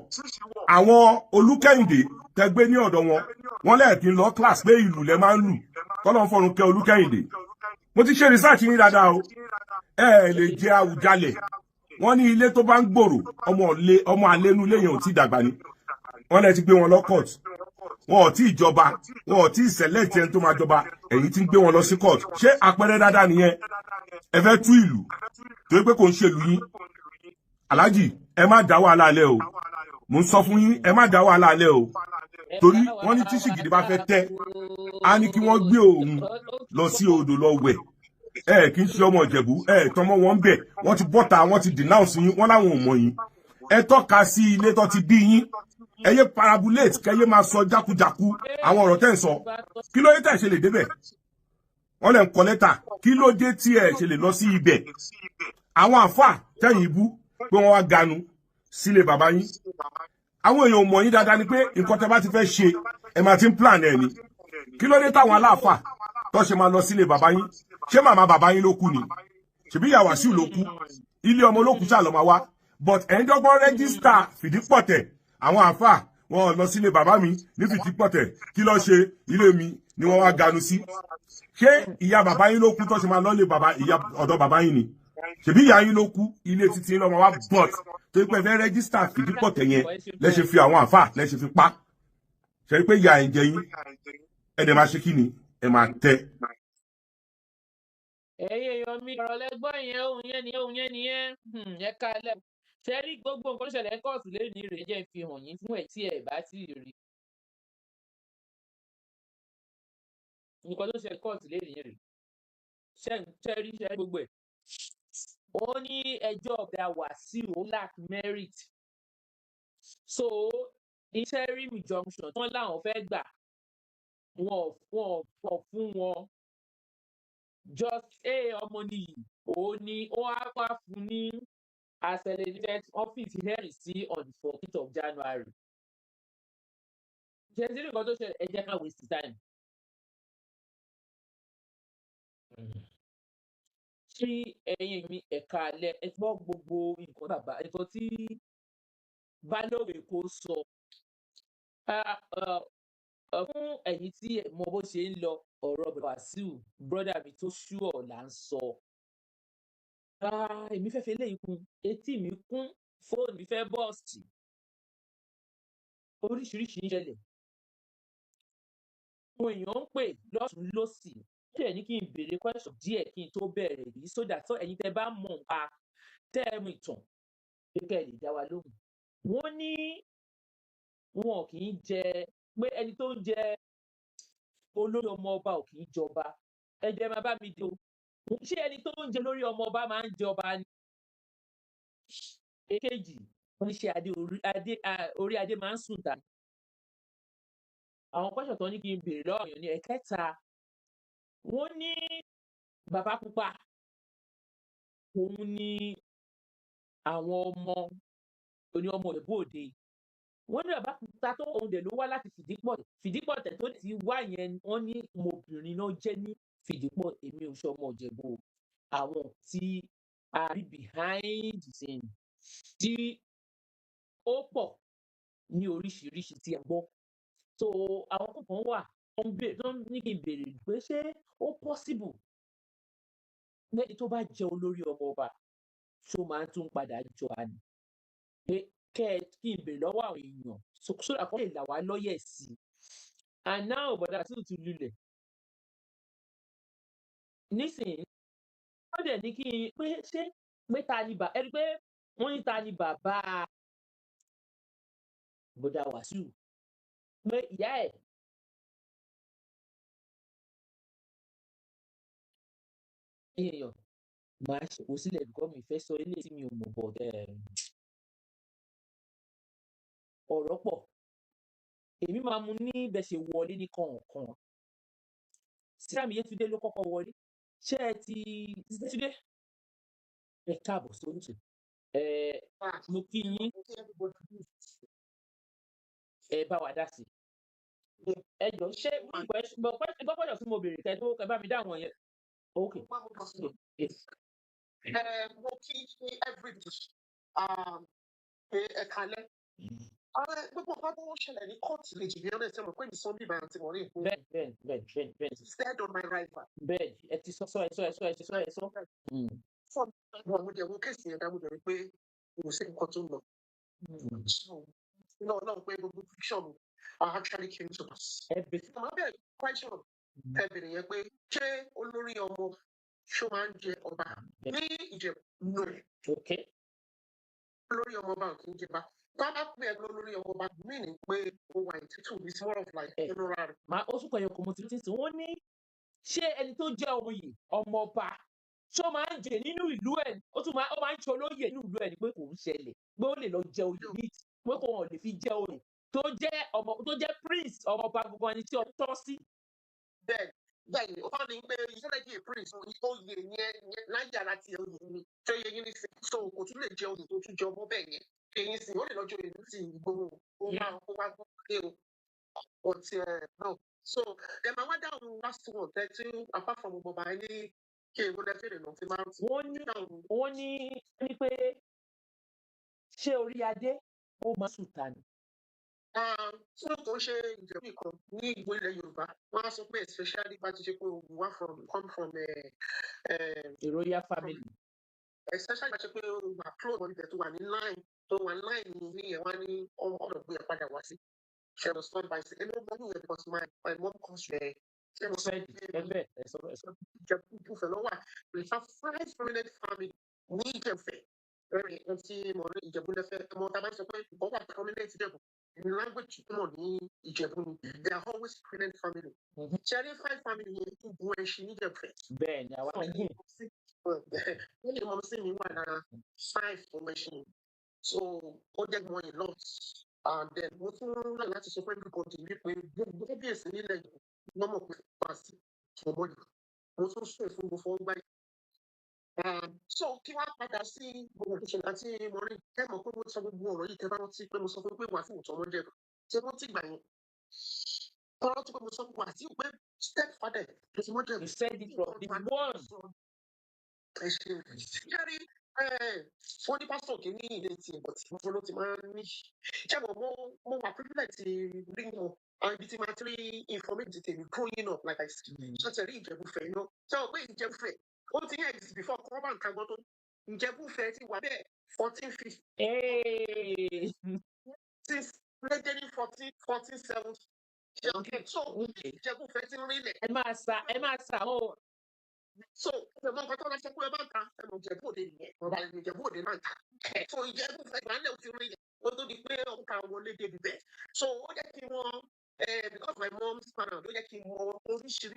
àwọn Olúkẹ́yìndé tẹgbé ní ọ̀dọ̀ wọn wọ́n lẹ́ẹ̀kí lọ class pé ìlú lẹ máa ń lù kọ́lọ́n fọ́run kẹ́ Olúkẹ́yìndé mo ti ṣe research yín dáadáa o ẹ lè jẹ Àwùjalẹ̀ wọ́n ní ilé tó bá ń gbòòrò ọmọ àlénú ilé yẹn ò tí dàgbà ni wọ́n lẹ ti gbé wọn lọ court wọn ò tí ì jọba wọn ò tí ì select ẹni tó máa jọba èyí tí ń gbé wọn lọ sí court ṣé àpẹẹrẹ dáadáa nìyẹn ẹ fẹ́ tú ìlú torí pé kò ń ṣèlú yín Alhaji ẹ má dá wàhálà alẹ́ o mo ń sọ fún yín ẹ má dá wàhálà alẹ́ o torí wọ́n ní tí Ṣìgìdì bá fẹ́ tẹ́ á ní kí wọ́n gbé òun lọ sí odò lọ wẹ̀ ẹ kì í ṣe ọmọ Ìjẹ̀bú ẹ tọmọ wọn ń bẹ̀ wọ́n ti bọ́ta wọ́n ti denounce yín wọ́n láwọn ò mọ̀ yín ẹ tọ́ka sí ilé tó ti bí yín ẹ yé parabulate kẹ yé máa sọ jákujàku àwọn ọ̀rọ̀ tẹ́ ń sọ kí ló dé tẹ́ ṣe lè débẹ̀ wọ́n lè ń kọ lẹ́tà kí ló dé tí ẹ ṣe lè lọ sí ibẹ̀ àwọn àfà tẹ̀yìn ibú pé wọ́n wá ganu sílé bàbá yín àwọn èèyàn ò mọ̀ yín dáadáa ni pé nǹkan tẹ́ bá ti fẹ́ ṣe ẹ máa ti ń plan ẹ̀ ni kí ló dé táwọn aláàfà tó ṣe máa lọ sílé bàbá yín ṣé màmá bàbá yín ló kú ni ṣèbí ìyá Wàsíù ló kú ilé ọmọ ló kú ṣáà lọ máa wá but ẹ̀ ń dọ́gbọ́n rẹ́gísítà Fìdípọ̀tẹ̀ àwọn àfà wọn lọ sílé bàbá mi ní Fìdípọ̀tẹ̀ kí ló ṣe ilé mi ni wọ́n wá ganu sí ṣé ìyá bàbá yín ló kú tó ṣe máa lọ lé bàbá ìyá ọ̀dọ̀ bàbá yín ni ṣèbí ìyá yín ló kú ilé títí yín lọ́mọ wá but tó pẹ́ fẹ́ rẹ́gísítà Fìdípọ̀tẹ̀ yẹn lẹ́ ṣe fi àwọn àfà lẹ́ ṣe fi pa ṣe pé ìyá ẹ̀ ń jẹ yín ẹ̀ dẹ̀ máa ṣe kí ni ẹ̀ máa tẹ́. ẹ̀yin èèyàn mi ọ̀rọ̀ lẹ́gbọ́n yẹn ohun yẹn nìyẹn ẹ kalẹ̀ ṣe rí gbogbo nǹkan tó ṣẹlẹ̀ kóòtù lẹ́nu rẹ̀ jẹ́ fi hàn yín fún ẹ̀ tí ẹ̀ bá tí ì rí nǹkan tó ṣẹlẹ̀ kóòtù lẹ́nu rẹ̀ ṣe rí gbogbo ẹ̀ ó ní ẹjọ́ ọ̀gá Wàsíù ó lack merit so interim injunction tí wọ́n láwọn fẹ́ gbà wọ́n fún wọn just ọmọ nìyí òun ni ó wá fún ní accelerated office hearing sí on the 14th of January ṣe sí nǹkan tó ṣẹlẹ̀ ẹ jẹ́ ká waste time. Ṣé ẹ̀yin mi ẹ̀ka alẹ́ ẹ gbọ́ gbogbo nǹkan tí Balógun Èkó sọ fún ẹ̀yin tí mọ bó ṣe ń lọ ọ̀rọ̀ Wàsíù brọ́dà mi tó ṣúọ̀ là ń sọ. Èmi fẹ́ fi eléyìí kún etí mi kún fóònù mi fẹ́ bọ́ọ̀sì oríṣiríṣi ń ṣẹlẹ̀ àwọn èèyàn ń pè lọ́tún lọ́sì díẹ̀ ní kí n béèrè question díẹ̀ kí n tó bẹ̀rẹ̀ yìí sódà tó ẹ̀yin tẹ́ bá mọ̀ nípa tẹ́ẹ̀mù ìtàn kẹ́kẹ́ lè dá wa lóhùn. Wọ́n ní wọn kì í jẹ pé ẹni tó ń jẹ olórí ọmọ ọba ò kì í jọba ẹ jẹ́ máa bá mi dé o ṣé ẹni tó ń jẹ lórí ọmọ ọba máa ń jọba ni. Èkejì wọ́n ní ṣe orí adé máa ń sùn ta. Àwọn question tó ní kí n béèrè lọ́wọ́ èèyàn ní ẹ̀kẹta wọ́n ní bàbá pupa òun ni àwọn ọmọ oní ọmọ Ìjẹ̀bú Òde wọ́n ní bàbá pupa tó òun dẹ̀ ló wá láti Fìdípọ̀tẹ̀ tó ti wá yẹn wọ́n ní ọmọbìnrin náà jẹ́ ní Fìdípọ̀ èmi ò ṣe ọmọ Ìjẹ̀bú àwọn tí a rí behind the scene tí ó pọ̀ ní oríṣiríṣi tí a gbọ́ so àwọn kankan wà tó ní kí n béèrè pé ṣé ó possible lẹ́ni tó bá jẹ́ olórí ọmọ ọba ṣó máa ń tún padà jọ àná pé kí n béèrè lọ́wọ́ àwọn èèyàn sódà kó lè là wá lọ́yẹ̀ sí i àná ọ̀bọ̀dà tí ò tún lulẹ̀ nísìnyí wọ́n dẹ̀ ní kí n pé ṣé pé ta ni ẹni pé wọ́n ní ta ni bàbá bọ̀dà Wàsíù pé ìyá ẹ̀ èèyàn máa ṣèkó sílẹ̀ bíkọ́ mi fẹ́ sọ ilé tí mi ò mọ̀ bọ̀ ọ̀rọ̀ pọ̀ èmi máa mú ní bẹ́ẹ̀ ṣe wọlé ní kọ̀ọ̀kan síráàmì Yétúndé ló kọ́kọ́ wọlé ṣé ẹ ti Yétúndé ẹ káàbọ̀ sórí ètò mo kí yín bá wa dá sí ẹ jọ ṣé gbọ́dọ̀ tí mo béèrè kẹ́ tó kẹ́ bá mi dá àwọn yẹn. Ok. Mo kí everybody pé ẹ kalẹ́. Gbogbo nǹkan tó ń ṣẹlẹ̀ ní kóòtù lè jì bí ọ́nà ìṣẹ́ mọ̀ pé ní sunday bá ti wọlé ìpín. Bẹ́ẹ̀. Instead on my rival. Bẹ́ẹ̀ ẹ ti sọ. Fún ọmọ mo jẹ́ wo kéèsì yẹn dámú jẹ́ pé kò sí nǹkan tó ń lọ. No, pé gbogbo fiction actually came to us. Ọmọ bẹ́ẹ̀ question ẹ bèrè yẹn pé ṣé olórí ọmọ ṣó máa ń jẹ ọba ní Ìjẹ̀bú rẹ̀? Olórí ọmọ ọba kì í jẹba. Bàbá pé ẹgbẹ́ olórí ọmọ ọba mí ní pé ó wà ìtútù it's more of like general. Màá ó tún kọyọ kọmọtìtì tí wọ́n ní ṣé ẹni tó jẹ́ oyè ọmọ ọba ṣó máa ń jẹ nínú ìlú ẹ̀ ó máa ń ṣe olóyè nínú ìlú ẹ̀ ni pé kò ń ṣẹlẹ̀ pé ó lè lọ jẹ oyè ní pé kò wọ́n lè fi jẹ oyè tó jẹ́ prince ọmọ ọba gbogbo ẹni tí ó tọ́ sí. Bẹ́ẹ̀ni ó ní pé iṣẹ́ lẹ́yìn prince oyè yẹn láyé ara ti oyè ni tó yẹ yín ní sí so kò tún lè jẹ oyè tó tún jẹ ọmọ bẹ́ẹ̀ yẹn èyí sì ó lè lọ́jọ́ ìlú sí ìgboro ó máa kó wá gbé o ọtí náà so ẹ máa wá dáhùn last one tẹ́tí apart from ọmọ ọba ní kí èwo lẹ́fẹ̀rẹ̀ náà ti máa ń tì. wọ́n ní pé ṣé orí adé ó máa sùn ta ni. tí ó tó ṣe ìjọba kan ní ìgbó ilẹ̀ Yorùbá wọ́n á sọ pé especially bá ti ṣe pé ogun wá come from a royal family. Especially bá ṣe pé ogun àpúrò wọn ibẹ̀ tó wà ní line ní ìyẹn wá ní ọ̀nà gbé ẹ̀ padà wá sí. She was told by saying, "No, because my mom comes there." She was said, we have 5 prominent families. We can say, very empty, more Ijebunefe, more Tabasope, over prominent Ijebu. In language, they are always prominent family. Cherry 5 family, when she needed first. Ben, I want to Only mom saying me 5 formation. So, all that money lost. And then mo tún rán láti sọ fún everybody wípé gbogbo kábíyèsí nílẹ̀ yìí wọ́n mọ̀ pé pàṣẹ ọmọdé mo tún sún èfún gbogbo ọgbà yìí. So kí wọ́n padà sí gbogbo ìṣẹ̀lẹ̀ àti ìmọ̀rin ẹ mọ̀ pé mo sọ gbogbo ọ̀rọ̀ yìí tẹ́ bá rántí pé mo sọ fún pé Wasiu ọmọdé ṣé wọ́n ti gbà yẹn. Wọ́n rántí pé mo sọ fún Wasiu pé step father ló ti mọ́jọ́. He said it from the one. Ẹ ṣe kẹ́rí wọ́n ní pásítọ̀ kì í ní ilé tiẹ̀ bọ̀ tí mo ló ti máa ń ní. Ṣé mo wà privilege ti rí wọn àwọn ibi tí máa ti rí information tèmi growing up like I said. Ṣé ti rí Ìjẹ̀bú-Ifẹ̀ iná? Ṣé o pé Ìjẹ̀bú-Ifẹ̀ ó ti yẹ exist before kọ́ bá nǹkan gbọ́ tó Ìjẹ̀bú-Ifẹ̀ ti wà bẹ́ẹ̀ 1450. Since late 1470. So Ìjẹ̀bú-Ifẹ̀ ti rí ilẹ̀. Ẹ máa sà ó. So the monk I told us to put a bank and Jebudi, or by the Jebudi Manta. So Jebu, I know to read it, although the prayer of town will lead the best. So what that came on, because my mom's partner, do that came more, only she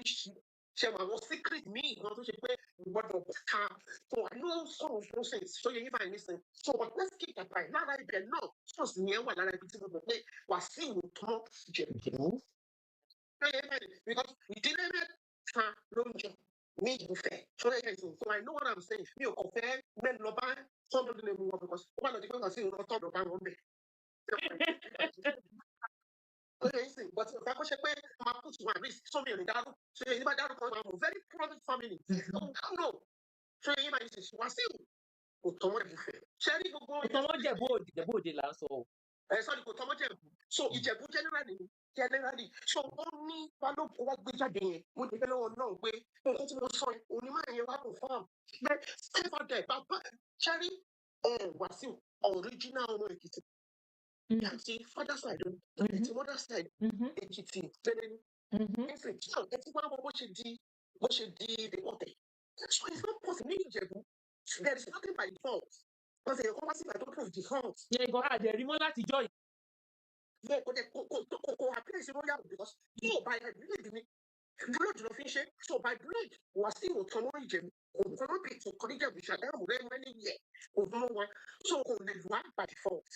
was secret me, not to say what of car. So I know some of those things. So you find listen. So but let's keep that right. Now I can know. So near what I be to the Wasiu Ayinde Jebu. Because we didn't have me Ìfẹ́ so I know what I'm saying mi ò kàn fẹ́ mẹ́nu lọ bá somebody lè mú wọn because ó bá lọ di pé wọ́n sì ń lọ tọ́jú bá wọn bẹ̀. But ọ̀gá kó ṣe pé máa put one risk sómi ìrìn dárú so èyí bá dárú kan máa very private family no so èyí máa ṣe Wasiu kò tọ́mọ́ Ìfẹ́ ṣe rí gbogbo. Kò tọ́mọ́ Ìjẹ̀bú Òde là ń sọ o. Sorry kò tọ́mọ́ Ìjẹ̀bú so Ìjẹ̀bú generally so ó ní balógun wá gbé jáde yẹn mo ní bẹ́ẹ̀ lọ́wọ́ náà pé nǹkan tí mo sọ yẹn onímọ̀ yẹn wá kò fọ́ọ̀mù pé stepfather bàbá ṣẹ́rí Wasiu original ọmọ Èkìtì àti father side àti mother side Èkìtì bẹ́ẹ̀ ni ẹ̀sìn tí ẹ ti wá wọ bó ṣe di ọ̀tẹ̀ so it's not possible ní Ìjẹ̀bú there is nothing by default wọ́n ṣe ẹ̀kọ́ wá sí ìgbà tó prove default. Yẹ ìgbọ́n àjẹrí mọ́ láti jọ yìí. Yeah, kò apply sí royal because yóò bá ẹ believe mi blood ló fi ń ṣe so by blood Wasiu òtún lórí Ìjẹ̀bú òtún lórí ètò ìkọ́níjẹ̀bú ṣàdámù lẹ́yìn many years òtún ló wá so kò lè wá by default.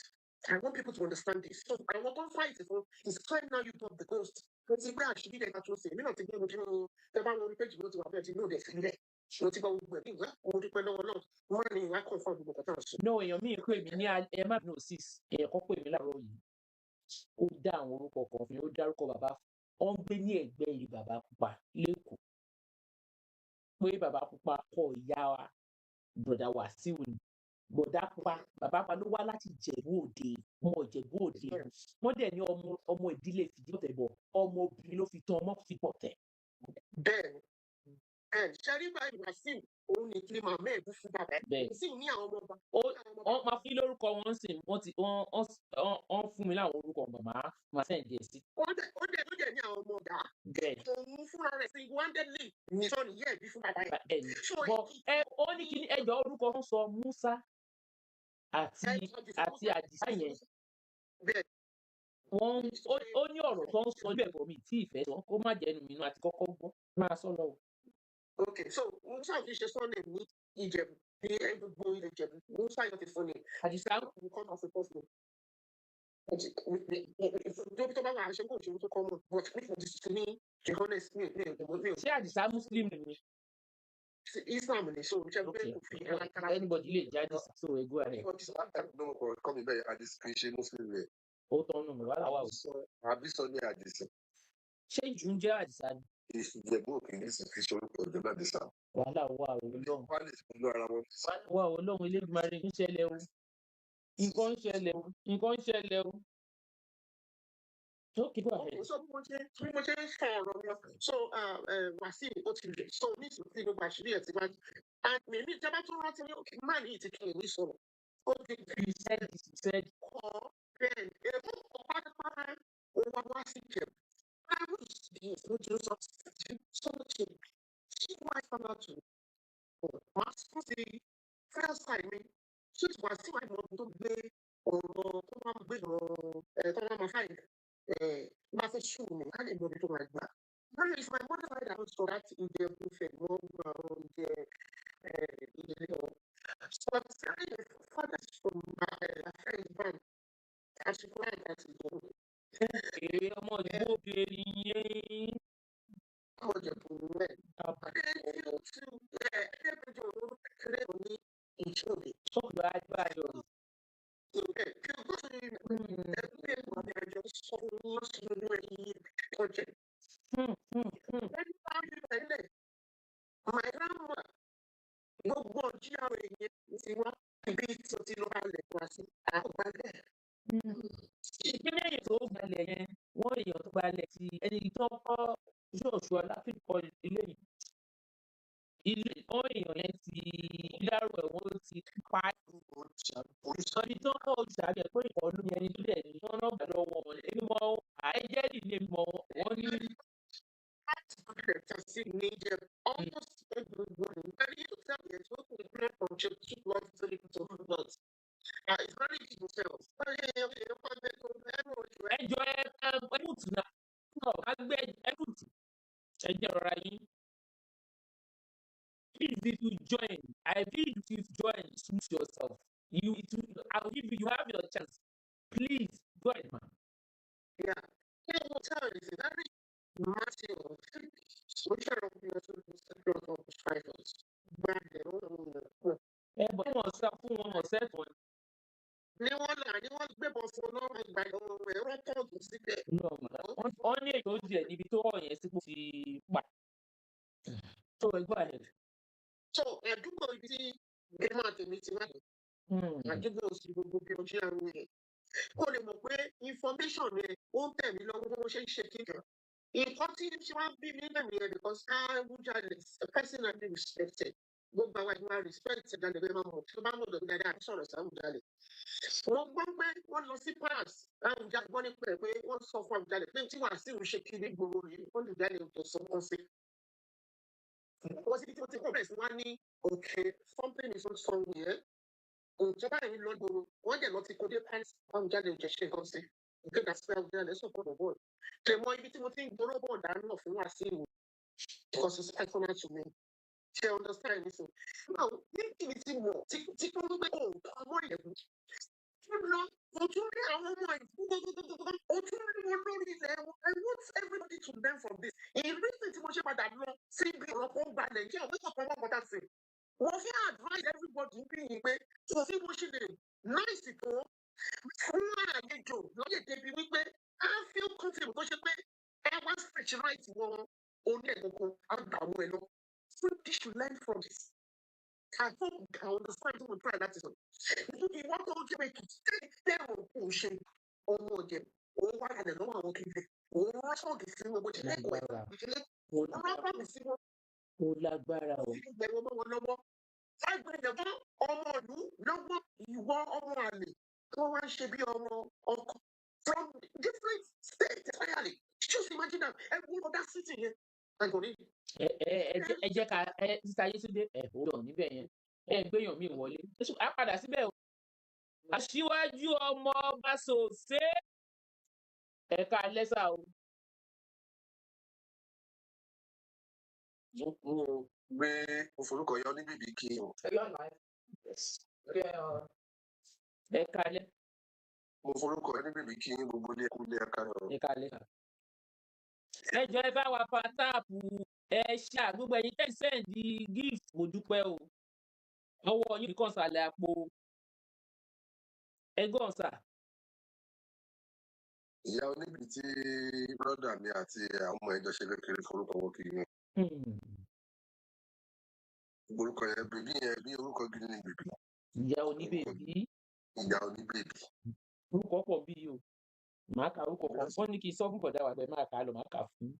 I want people to understand this. So I want to fight it. It's time now you put the ghost. Because if I should be there, I should say, me not to go to the page go to a bed, you know, they feel it. mo ti gbọ́ gbogbo ẹ̀ nígbà mo dúpẹ́ lọ́wọ́ náà mo máa ní ìwà kan fún àgbègbè kan náà. no èèyàn míì pè mí ní ẹ má bínú sis èèyàn kan pè mí láàárọ̀ yìí ó dá àwọn orúkọ kan fún mi ó dárúkọ bàbá ó ń gbé ní ẹ̀gbẹ́ ilé bàbá pupa lẹ́kọ̀ọ́ pé bàbá pupa kọ ìyá wa bọ̀dà Wàsíù ni bọ̀dà pupa bàbá pupa ló wá láti Ìjẹ̀bú Òde ọmọ Ìjẹ̀bú Òde wọ́n dẹ̀ ní ọmọ ìdílé Fìdípọ̀tẹ̀ bọ̀ ọmọ obìnrin ló fi tán ọmọ Fìdípọ̀tẹ̀. bẹ́ẹ̀ni ṣẹ́rí báyìí Wàsíù òun ní kí màmá ẹ̀ bú fún bàbá ẹ̀ Wàsíù ní àwọn ọmọ ọba. wọ́n máa fi lórúkọ wọn sìn wọ́n fún mi láwọn orúkọ màmá máa sẹ́ǹdì ẹ̀ sí. ó dẹ̀ ní àwọn ọmọ ọ̀dà òun fúnra rẹ̀ sí wọ́ndẹ́lì ní sọ́ọ̀nì yẹ́ ẹ̀ bí fún bàbá ẹ̀. ó ní kí ẹjọ́ orúkọ wọn sọ Musa àti Àdìsá yẹn ó ní ọ̀rọ̀ tó ń sọ ojú ẹ̀kọ́ mi tí ìfẹ́ sọ kó má jẹ́nu mi inú àti kọ́kọ́ gbọ́ máa sọ lọ́wọ́. Okay, so Musa fi ṣe sọ́ọ̀nì ní Ìjẹ̀bú ní gbogbo ilẹ̀ Ìjẹ̀bú Musa yóò ti fún ni Àdìsá will come as a person. Tóbi tó bá wà àṣẹ kò ṣe tó kọ́ mọ̀ but nípa ní the honest mi. Ṣé Àdìsá Muslim ni? Islam ni so ṣe bẹ́ẹ̀ kò fi anybody lè jẹ́ Àdìsá so ego rẹ̀. Kọ́ mi bẹ́ẹ̀ Àdìsá kì í ṣe Muslim rẹ̀. Ó tọ́nu mi wàhálà wà o. Àbísọ ní Àdìsá. Ṣé ìjù ń jẹ́ Àdìsá ni? Ìjẹ̀bú òkè ní sì fi ṣe orúkọ ìjọba Àdìsá. Wàhálà wà o lọ́hùn. Wọ́n lè fi lọ ara wọn. Wà o lọ́hùn Elédùmarè ń ṣẹlẹ̀ o. Nǹkan ń ṣẹlẹ̀ o. So keep ahead. So bí mo ṣe ń sọ ọ̀rọ̀ mi so Wàsíù ó ti lè so ní ìsìnkú gbogbo àṣírí ẹ̀ ti wá and mímí ìjọba tó rántí ní òkè máa ní ìtìkì ìwé sọ̀rọ̀ ó ti said kọ́ bẹ́ẹ̀ èmi kọ́ pátápátá òun wá sí Ìjẹ̀bú báwo ìsìnkú lójú sọ so ṣe ṣí wá ìfọ̀nà tó wá sí first time mi ṣé Wàsíù àìmọ̀ tó gbé ọ̀rọ̀ tó máa gbé ọ̀rọ̀ tó máa fáyìn máa fẹ́ ṣù mí ká lè mọ ibi tó máa gbà. Lórí ìfọ̀ ìmọ̀lẹ́ fàáyé àwọn sọ láti ìjẹ ìfẹ́ wọn gba àwọn ìjẹ ìdílé wọn. So I fathers from friend band àṣìkò láì láti ìjẹun. Èrè ọmọ ìdìbò bèrè yẹn. Ọmọ ìjẹ̀bù rẹ̀. Ẹgbẹ́jọ olóró kékeré ní ìṣòro. Sọ́kùnrin àjọ rẹ̀. My grandma, gbogbo ọjọ́ àwọn èèyàn ti wá ibi tí o ti lọ balẹ̀ wá sí àgbàlẹ̀. Ìpínlẹ̀ èyí tó gbalẹ̀ yẹn, wọ́n èèyàn tó gbalẹ̀ ti ẹni tó kọ́ ṣọ́ọ̀ṣù aláfíìkọ́ ilé yìí. Wọ́n èèyàn yẹn ti dárò ẹ̀ wọ́n ti pa ìsọ̀rí tó kọ́ òṣàbí ẹ̀ pé ìkọlù yẹn ní ilé ẹ̀ ní wọ́n náà gbàdọ̀ wọn èmi mọ àìjẹ́rì lè mọ wọ́n ní. Láti gbọ́dọ̀ tẹ̀sí ní jẹ́ almost everybody very to tell you to open the prayer from church to love to the to God. It's very easy to tell. Ẹjọ́ ẹ̀kútù náà agbẹ́ ẹ̀kútù ẹ̀jẹ̀ rọra yín. Please, if you join, I feel if you join, suit yourself. I will give you have your chance. Please, go ahead, man. Yeah. I will tell you, it's very massive. Social of strikers. But wọ́n sọ fún wọn ọ̀sẹ̀ tó ní. Ní wọ́n gbébọn fún ọlọ́run ìgbà ẹ̀rọ tọ́ọ̀gù síbẹ̀. Wọ́n ní èyí tó jẹ́ níbi tó wọ̀ yẹn sípò ti pa. So, go ahead. So, àdúgbò ibi tí gbẹ́mọ̀ àtẹ̀mí ti wáyé. Àdúgbò òsì gbogbo bí ojú àrùn yẹn. Kó lè mọ̀ pé information yẹn ó ń tẹ̀mí lọ́wọ́ bó ṣe ń ṣe kíkà. Nǹkan tí ṣe wá bí mi lẹ́mìí yẹn because Awùjalẹ̀ personally respected. Gbogbo àwọn ìgbà respect Awùjalẹ̀ bẹ́ẹ̀ máa mọ̀ tí ó bá mọ̀ lọ́dún dáadáa sọ̀rọ̀ sí Awùjalẹ̀. Wọ́n gbọ́ pé wọ́n lọ sí Paris. Awùjalẹ̀ gbọ́ nípa ẹ̀ pé wọ́n sọ fún Awùjalẹ̀ pé tí Wàsíù ṣe kiri gbòòrò yìí wọ́n lè dálé ọ̀tọ̀ sọ wọ́n sí. Wọ́n ti tí wọ́n bẹ̀rẹ̀ sí wá ní okay something is not somewhere. Ìjọba yìí lọ gbòòrò wọ́n dẹ̀ lọ ti kó dé Paris Awùjalẹ̀ ò jẹ́ ṣe nǹkan sí. Ìgbéga sí Awùjalẹ̀ sọ fún ọ̀bọ̀ tẹ̀mọ́ ibi tí mo ti ń gbọ́rọ̀ bọ̀ dáná fún Wàsíù because it's personal to me. Ṣé understand anything? Now, ní ibi tí mo tí kò ń gbé ọmọ ìyẹ̀wò tó lọ ojú rí àwọn ọmọ ìgbógbógbógbó ojú rí wọn lórí ilẹ̀ wọn. I want everybody to learn from this. Ìrísí tí mo ṣe padà lọ sí ibi ọ̀rọ̀ ọ̀rọ̀ kan balẹ̀ jẹ́ òwe kọ̀ọ̀kan wọ́n kọ́ta sí. Wọ́n fi advise everybody bí yìí pé kò sí bó ṣe lè náìsì tó fún àlejò lóye débi wípé á feel comfortable tó ṣe pé ẹ wá stretch right wọn oní ẹ̀gbọ̀n á gbà wọ́n ẹ lọ. So they should learn from this. I hope I understand what we're trying to say. Nítorí wọ́n tó ń jẹ́ kí tẹ́wọ̀n kò ṣe ọmọ ọ̀jẹ̀ òun wá kalẹ̀ lọ́wọ́ àwọn kiri òun wá ṣọ́ọ̀gì sí wọn bó ṣe lẹ́kọ̀ọ́ ẹ̀ ìṣẹ̀lẹ̀ òun wá pàmì sí wọn. Ó lágbára o. Ìgbẹ̀rù ọmọ wọn lọ́wọ́. Láìpẹ́ fún ọmọ ìlú lọ́wọ́ ìwọ ọmọ àlè tó wá ń ṣe bí ọmọ ọkọ from different states entirely. Just imagine that every other city yẹn. Ẹ jẹ́ ká títa Yétúndé hold on níbẹ̀ yẹn gbéyàn mí wọlé á padà síbẹ̀ o. Aṣíwájú ọmọ ọba Sòsé ẹ̀ka lẹ́sà o. Gbé òforúkọ yọ ní bíbí kí o. Ẹ̀ka lẹ́. Mo forúkọ ní bíbí kí gbogbo ilé ẹkú ilé ẹ̀ka lọ. Ẹ̀ka lẹ́sà. Ẹ jọ ẹ bá wa pa táàpù gbogbo ẹ̀yin tẹ́ sẹ́ǹdì gift mo dúpẹ́ o. Ọwọ́ yín kàn sàlẹ̀ àpò ẹgọ́ ọ̀sà. Ìyá oníbi tí brọ́dà mi àti àwọn ọmọ ẹjọ́ ṣe kékeré forúkọ wọn kì í ní. Orúkọ yẹn bèbí yẹn bí orúkọ gidi ni bèbí. Ìyá oníbèbí. Ìyá oníbèbí. Orúkọ pọ̀ bí o. Màá ka orúkọ kan. Wọ́n ní kí n sọ fún bọ̀dá wa pé máa kà á lọ, máa kà á fún.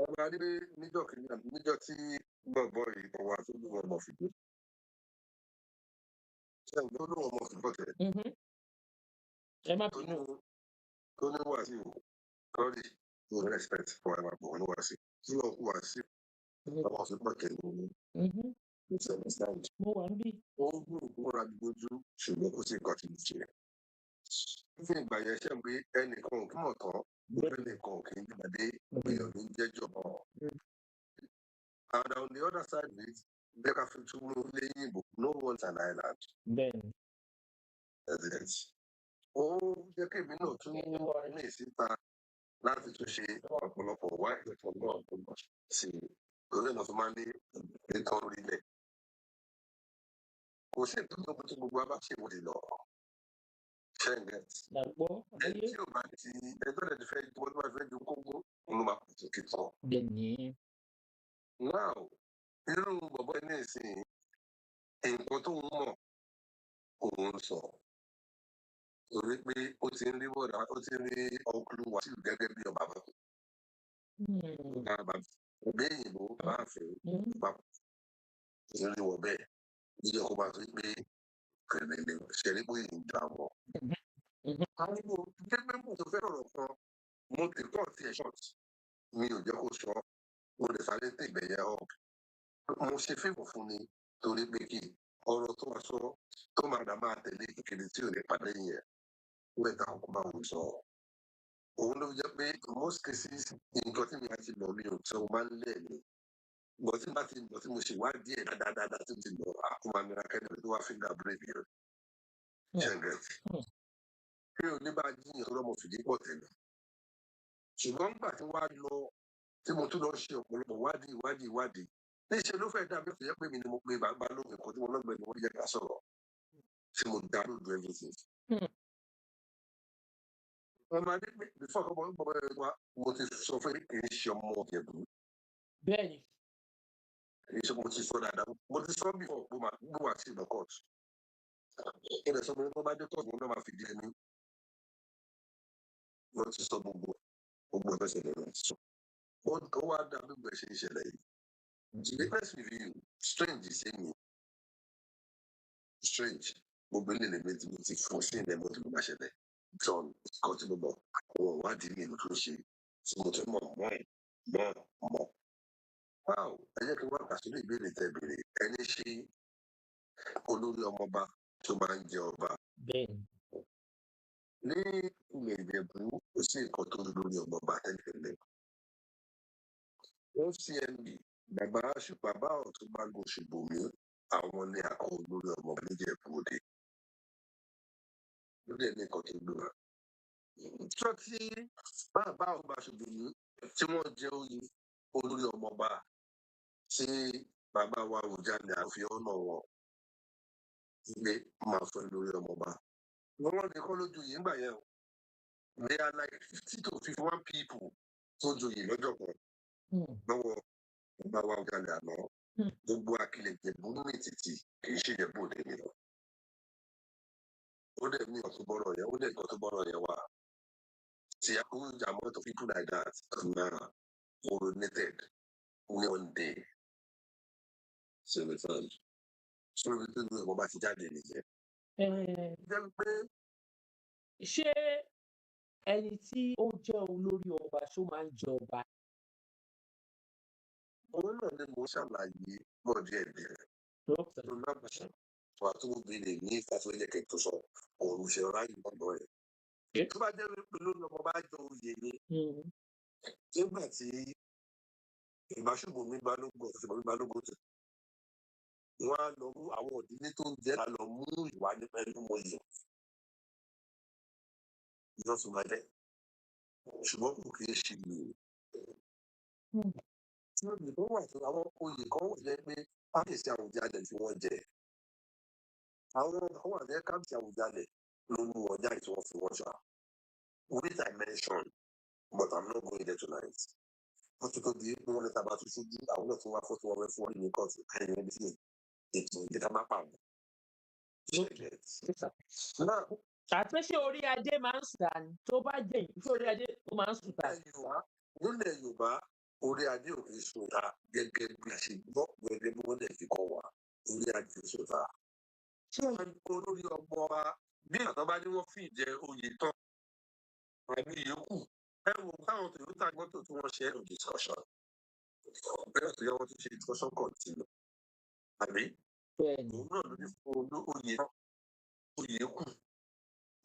Ọba rí níjọ́ kìíní níjọ́ tí gbọ̀ngbọ̀n yìí tó wá tó lóun ọmọ fìdí. Ṣé ìlú lóun ọmọ fìdí bọ̀tẹ̀? Ẹ má bínú. Tó ní Wasiu lórí no respect for our boy ní Wasiu. Tí wọ́n kú Wasiu, ọmọ fìdí bọ̀tẹ̀ ní ìṣẹ̀lẹ̀. Mo wà ń bí. Ó ń gbúrò kó ra gbójú ṣùgbọ́n kó sì nǹkan tí mo ṣe. Fún ìgbà yẹn ṣe ń pé ẹnìkan ò kí mọ̀ tán, ẹnìkan ò kí ń gbàdé èèyàn ló ń jẹ́jọ́ mọ́. And on the other side of it, bẹ́ẹ̀ ká fi túmọ̀ lẹ́yìn ìbò, no one's an island. Bẹ́ẹ̀ni. President. Ó jẹ́ kí èmi náà tún ní ìsíta láti tún ṣe ọ̀pọ̀lọpọ̀ wá ìpẹ̀tọ̀ sí lórí ìmọ̀ tó máa ń ní ètò orílẹ̀. Kò sí ìtọ́jú tí gbogbo wa bá ṣe ìwòdì lọ. Ṣẹ́ngẹ̀t. Ẹni tí ò bá ti ẹjọ́ rẹ̀ ti fẹ́ ju ọdún bá fẹ́ ju kókó ló máa pèsè kíkọ́. Bẹ́ẹ̀ni. Now, irú bọ̀bọ̀ ní ìsìn nǹkan tó ń mọ̀ òun sọ. Torí pé ó ti ń rí bọ̀dà, ó ti ń rí ọkùnrin Wasiu gẹ́gẹ́ bí ọba bàbá. Òbí ìyìnbó bá fẹ́ bá ìrírí wọ̀ bẹ́ẹ̀. Ìjọ kó bá tó pé kẹ̀lẹ́lẹ́ ṣẹ̀rí pé ìjọ àwọn. Àwọn gẹ́gẹ́ bí mo tó fẹ́ rọ̀rọ̀ kan, mo ti kọ́ ti ẹ̀ ṣọ́ọ̀tì. Mi ò jẹ́ kó sọ, mo lè sáré tẹ̀ ìgbẹ̀yẹ ọ̀. Mo ṣe fíìmù fún ni torí pé kí ọ̀rọ̀ tó wá sọ tó máa dà máa tẹ̀lé kékeré tí ò ní padà yẹn. Wẹ́n ta ọkọ̀ máa ń sọ. Òun ló jẹ́ pé in most cases nǹkan tí mi á ti lọ mi ò tẹ́ o máa ń lẹ̀ ní. Bọ̀ tí bá ti lọ tí mo ṣe wá díẹ̀ dáadáa tí mo ti lọ àkómọ amira kẹ́lẹ́ tó wá fíńgà bírèkì rẹ̀. Ṣẹ́ngẹ̀t. Mi ò ní bá jíyàn tó lọ́mọ fìdí pọ̀ tẹ̀lé. Ṣùgbọ́n nígbà tí wàá lọ tí mo tún lọ ṣe ọ̀pọ̀lọpọ̀ wádìí. Níṣẹ́ ló fẹ́ dàbí fìyẹ́ pé mi ni mo pe bàbá lóògùn kan tí mo lọ́gbẹ̀ẹ́ ni wọ́n yẹ ká sọ̀rọ̀. Tí mo dá lóògùn everything. Ọmọ adé pé before ọkọ̀ bọ̀ bọ̀ wá mo ti sọ fún mi kì í ṣe ọmọ Ìjẹ̀bú. Bẹ́ẹ̀ni. Kì í ṣe mo ti sọ dáadáa. Mo ti sọ bí ọ̀pọ̀ máa gbé wá sí ìlọ court. Ilẹ̀ sọ pé wọ́n bá dé court wọn náà máa fìdí ẹni. Wọ́n ti sọ gbogbo ẹgbẹ́ ṣẹlẹ̀ rẹ̀ sọ. Ó wá dá gbogbo ẹ̀ṣẹ̀ ìṣẹ̀lẹ̀ yìí. The next review strange sí mi. Strange. Gbogbo ilé ìlẹ̀ méjì mo ti fún sí ilẹ̀ mọ́tò ló máa ṣẹlẹ̀. John kan tí mo mọ̀ àwọn ìwádìí mi ló tó ṣe tí mo tún mọ̀ mọ́ ẹ̀ mọ̀. Wow, ẹ jẹ́ kí wọ́n kà sórí ìbéèrè tẹ́ béèrè ẹni ṣe olórí ọmọọba tó máa ń jẹ ọba. Bẹ́ẹ̀ni. Ní ilẹ̀ Ìjẹ̀bú kò sí nǹkan tó lórí ọmọọba tẹ́lẹ̀. OCMB bàbá ṣùpàbá ọ̀tún bá gùn ṣùgbọ́n mi àwọn ní àkọ́ olórí ọmọọba níjẹ̀bú òde. Ló dẹ̀ ní nǹkan tó gbé wa. Ìjọ tí bàbá ọba ṣùgbọ́n mi tí wọ́n jẹ oyè olórí ọmọọba tí bàbá wa Àwùjalẹ̀ àfihàn náà wọn ilé máa fẹ́ lórí ọmọọba wọn lè kọ́ lójú yìí ńgbà yẹn o they are like 50 to 51 people tó joyè lọ́jọ́ kan lọ́wọ́ bàbá wa Àwùjalẹ̀ àná gbogbo Akilẹ̀ Ìjẹ̀bú ní títì kì í ṣe Ìjẹ̀bú Òde nìyẹn ó dẹ̀ ní ọ̀tún bọ́rọ̀ yẹn ó dẹ̀ ní ọ̀tún bọ́rọ̀ yẹn wá see a huge amount of people like that are coronated ní one day ṣe lè fẹ́ sórí tó ní ọmọ bá ti jáde nìyẹn. jẹ́ pé ṣé ẹni tí ó jẹ́ olórí ọba ṣó máa ń jẹ ọba? òun náà ni mo ṣàlàyé bọ̀ díẹ̀ díẹ̀ tó lábàṣà wà tó béèrè ní ìfàsóyẹ̀kẹ̀ tó sọ òun ṣe ráyè lọ́dọ̀ ẹ̀. tó bá jẹ́ wípé lórí ọmọ bá jọ oyè ni nígbà tí ìbáṣubú mi balógun ọ̀sẹ̀ mi balógun tẹ̀ wọ́n á lọ mú àwọn òdílé tó ń jẹ́ àlọ́ mú ìwà ní pẹ̀lú mọ́yì ìjọsìn máa jẹ́ ṣùgbọ́n kò kì í ṣe ìlú. tí ó lè tó wà tó àwọn oyè kan wà jẹ́ pé kábíyèsí Àwùjalẹ̀ tí wọ́n jẹ àwọn àwọn àjẹ́ kábíyèsí Àwùjalẹ̀ ló mú wọn jáde tí wọ́n fi wọ́n ṣá which I mentioned but I'm not going there tonight. wọ́n tún tó di pé wọ́n lè tàbá tó ṣojú àwọn náà tún wá fọ́tò wọn fún wọn ní kóòtù ẹ̀yìn ẹbí sí ètò ìdíkà má pàmò. àti pé ṣé orí adé máa ń sùn dání tó bá jẹ yìí ṣé orí adé ó máa ń sùn dání. nílẹ̀ Yorùbá orí adé ò kì í sùn ta gẹ́gẹ́ bí a ṣe gbọ́ gẹ́gẹ́ bí wọ́n dẹ̀ fi kọ́ wa orí adé ò sùn ta. tí wọ́n ń kó lórí ọmọ wa bí àtọ́ bá ní wọ́n fi ìjẹ oyè tán àbí yòókù ẹ wò káwọn Toyota gbọ́tò tí wọ́n ṣe ẹ̀rù discussion bẹ́ẹ̀ tó yẹ wọ́n ti ṣe discussion continue àbí òun náà ló ní fún oyè náà oyè kù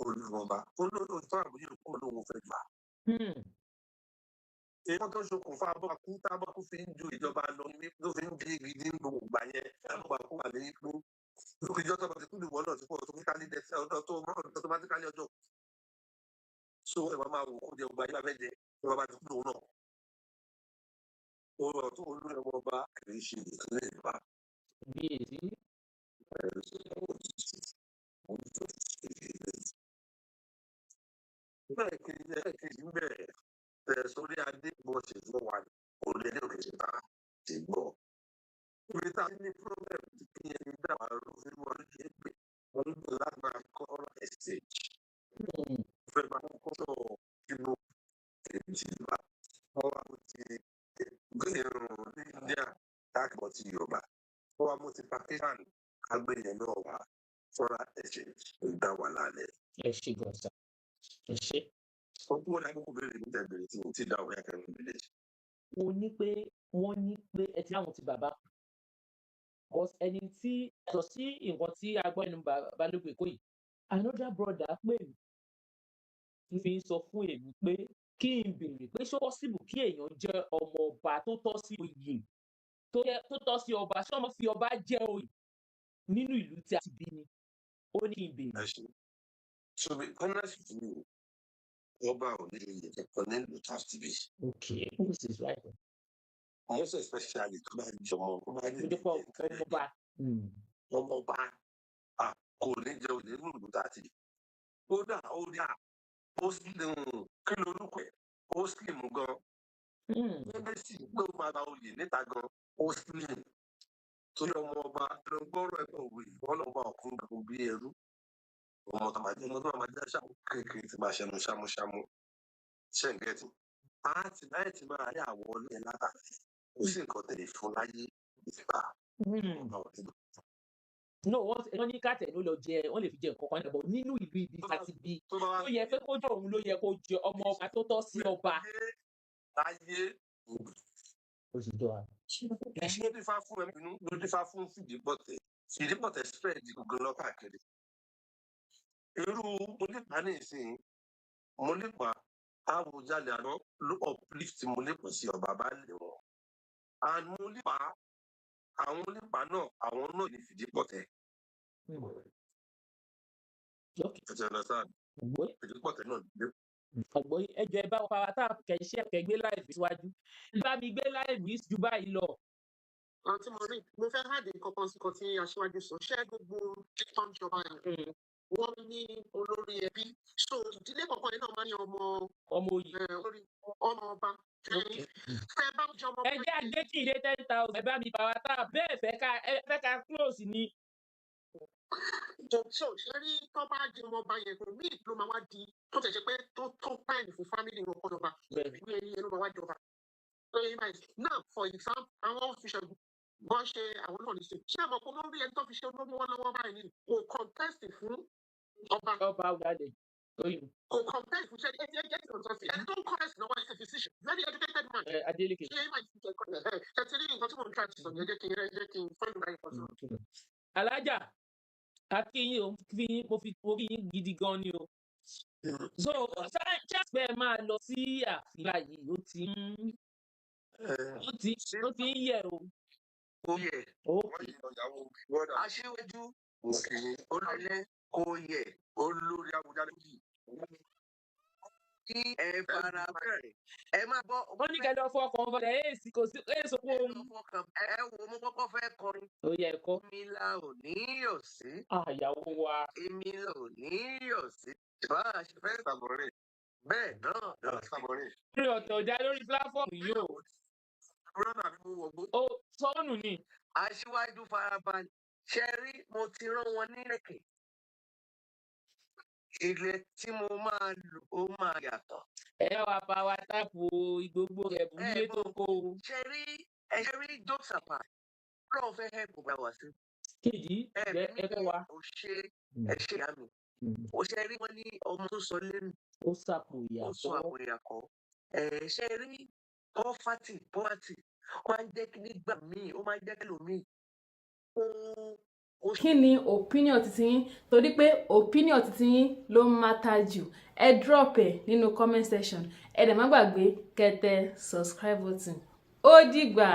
olùrànba olóòtú tó àbúyè kù lóun fẹ́ gbà. èèyàn tó ṣokùnfà abọ́kú tábọ́kú fi ń ju ìjọba lọ ló fi ń bí gidi ní gbogbo ìgbà yẹn tábọ́kú wà ní ipò lórí ìjọ tó bá ti kú lè wọ́n náà tí kò tó kíkálí dẹ́sẹ̀ ọjọ́ tó automatically ọjọ́ so ẹ̀ máa wò ó jẹ ọgbà yìí lábẹ́ jẹ ìjọba bá ti kú lòun náà. ọ̀rọ̀ tó olórí ọmọ ọba kì í ṣe ìdílé ìjọba. bí èsì. bẹ́ẹ̀ kejì ń bẹ̀rẹ̀ tẹ̀ sórí adé bó ṣe gbọ́ wa òní ẹni òkè ṣe ta ṣe gbọ́. ibi tá a ní problem ti kí ẹni dá wa ló fi wọ́n lójú ẹgbẹ́ wọn ń bọ̀ láti máa kọ́ ẹ̀sẹ̀jì. fẹ́ máa kọ́ sọ inú èmi ti gbà wọ́n wá mo ti gbé irun ní India káàkiri ti Yorùbá wọ́n wá mo ti Pakistan agbẹ̀yẹ náà wá fọ́nrán ẹ̀sẹ̀jì ló dá wà lálẹ́. ẹ ṣe gọ̀ọ̀sà ẹ ṣe. ọkùnrin wọn lágbókò béèrè níta ìbéèrè tí mo ti dá òun yàtọ̀ nínú ilé. wọ́n ní pé ẹ ti láwọn ti bàbá because ẹni tí yàtọ̀ sí nǹkan tí a gbọ́ nínú Balógun Èkó yìí another brother pè mí fi ń sọ fún èmi pé kí n béèrè pé ṣé possible kí èèyàn jẹ́ ọmọ ọba tó tọ́ sí oyè tó tọ́ sí ọba ṣé ọmọ fi ọba jẹ́ oyè nínú ìlú tí a ti bí ni ó ní ìbéèrè. so be honest with you ọba ò ní oyè kankan nílùú tí a ti bí. okay this is right. most especially tó bá jẹ ọmọọba kò ní jẹ oyè nínú ìlú tí a ti bí. kódà ó rí ó slim kí ló lùkọ ẹ ó slim gan. ẹgbẹ́ sì gbé ó máa gba oyè níta gan ó slim. torí ọmọ ọba ló ń gbọ́rọ̀ ẹgbẹ́ òwe wọn lọ bá ọkùnrin gbogbo bí ẹrú ọmọ tó máa jẹ́ ṣàmú kékeré tí máa ṣẹnu ṣámúṣámú ṣẹ́ǹgẹ́tì láti láì tí máa rí àwọn ọlẹ́ látàrí kò sí nǹkan tẹ̀lé fún láyé ìfipá. no wọ́n ní káàtẹ̀ ló lọ jẹ wọ́n lè fi jẹ nǹkan kan níbọ̀ nínú ìlú ibi àti bí ó yẹ pé kó jọ òun ló yẹ kó jẹ ọmọ ọba tó tọ́ sí ọba. láyé ó sì jọ wa. ló dífá fún ẹ̀mí ló dífá fún Fìdípọ̀tẹ̀ spread gbogbo lọ káàkiri. irú Mọ́lẹ́pà ní ìsìn Mọ́lẹ́pà Àwùjalẹ̀ àná ló uplift Mọ́lẹ́pà sí ọba bá lè wọn and Mọ́lẹ́pà àwọn Mọ́lẹ́pà náà àwọn náà ní Fìdípọ̀tẹ̀. ẹ̀jẹ̀ lọ sáà Fìdípọ̀tẹ̀ náà ọ̀gbọ́n ẹjọ́ ẹ bá wa power tap kẹ̀ṣẹ́ kẹgbé láìpẹ́ síwájú bá mi gbé láìpẹ́ ju báyìí lọ. Àǹtí mo rí mo fẹ́ hàdí kankan sí kan tí aṣíwájú sọ ṣé gbogbo tó ń jọba yẹn wọ́n ní olórí ẹbí so ìdílé kọ̀ọ̀kan yẹn náà máa ní ọmọ oyè olórí ọmọ ọba fẹ́ bá jọmọ. ẹ jẹ́ àgbékìlé 10,000 ẹ bá mi power tap bẹ́ẹ̀ fẹ́ ká close ni. So ṣe rí tó bá di ọmọ ọba yẹn kò ní ìlú máa wá di tó tẹ̀ ṣe pé tó pààyàn fún fámìlì wọn kọ́ jọba ní ẹni ló máa wá jọba. Now for example àwọn official wọ́n ṣe àwọn náà ní ṣe ṣé àmọ́ kó lórí ẹni tó fi ṣe olórí wọn lọ́wọ́ báyìí ni kò contest fún ọba ọ̀gádẹ kò contest fún ṣe ẹni tó ń contest lọ́wọ́ ẹ̀ physician very educated man. Adeleke ṣé ẹ ti rí nǹkan tí mo ń try to sọ ní ẹ jẹ́ kí n fẹ́ lù báyìí pọ̀ alájà akínyìn o fi mo fi orí yín gidi gan ni o so ṣáàpẹ máa lọ sí àfihàn yìí ó ti ń yẹ o. Kò yẹ aṣíwájú olóyè kò yẹ olórí Àwùjalẹ̀ kí ẹ fara bẹ̀rẹ̀ ẹ máa gbọ́. wọ́n ní kẹ́lẹ́ fọkàn ọ̀bọ̀dẹ̀ èsì kò sí èso kó o. ẹ wo mo kọ́kọ́ fẹ́ kọrin. ó yẹ ẹ̀kọ́. èmi la ò ní yọ̀ sí. àyàwó wa. èmi la ò ní yọ̀ sí. bá a ṣe fẹ́ sàbọ̀rẹ̀ bẹ́ẹ̀ náà lọ sàbọ̀rẹ̀. mi ò tẹ̀ ọ̀dà lórí pílàfọ́ọ̀mù yìí o. rọ́nà ni mo wọ̀ gbó. ó sọ́ọ̀nù ni. aṣíwájú farabalẹ̀ ṣe rí mo ti rán wọn nílẹ̀kẹ̀. ilẹ̀ tí mo máa lò ó máa yàtọ̀. ẹ wá power tap gbogbo rẹ̀ bú ilé tó kó o. ṣe rí jokes apart lọ́wọ́ fẹ́ hẹ́ gbogbo àwà sí. kejì ẹ fẹ́ wa. ò ṣe ẹ ṣe àmì ó ṣe rí wọn ní ọmọ tó sọ lẹ́nu. ó sàpò ìyàkọ́. ó sọ àpò ìyàkọ́. ṣe rí poverty ó máa ń jẹ́ kí nígbà míì ó máa ń jẹ́ kí lòmíì. Kí ni opinion titi yín torí pé opinion titi yín ló matter jù ẹ drop ẹ nínú comment section ẹ dẹ̀ má gbàgbé kẹ́ tẹ subscribe button ó dìgbà.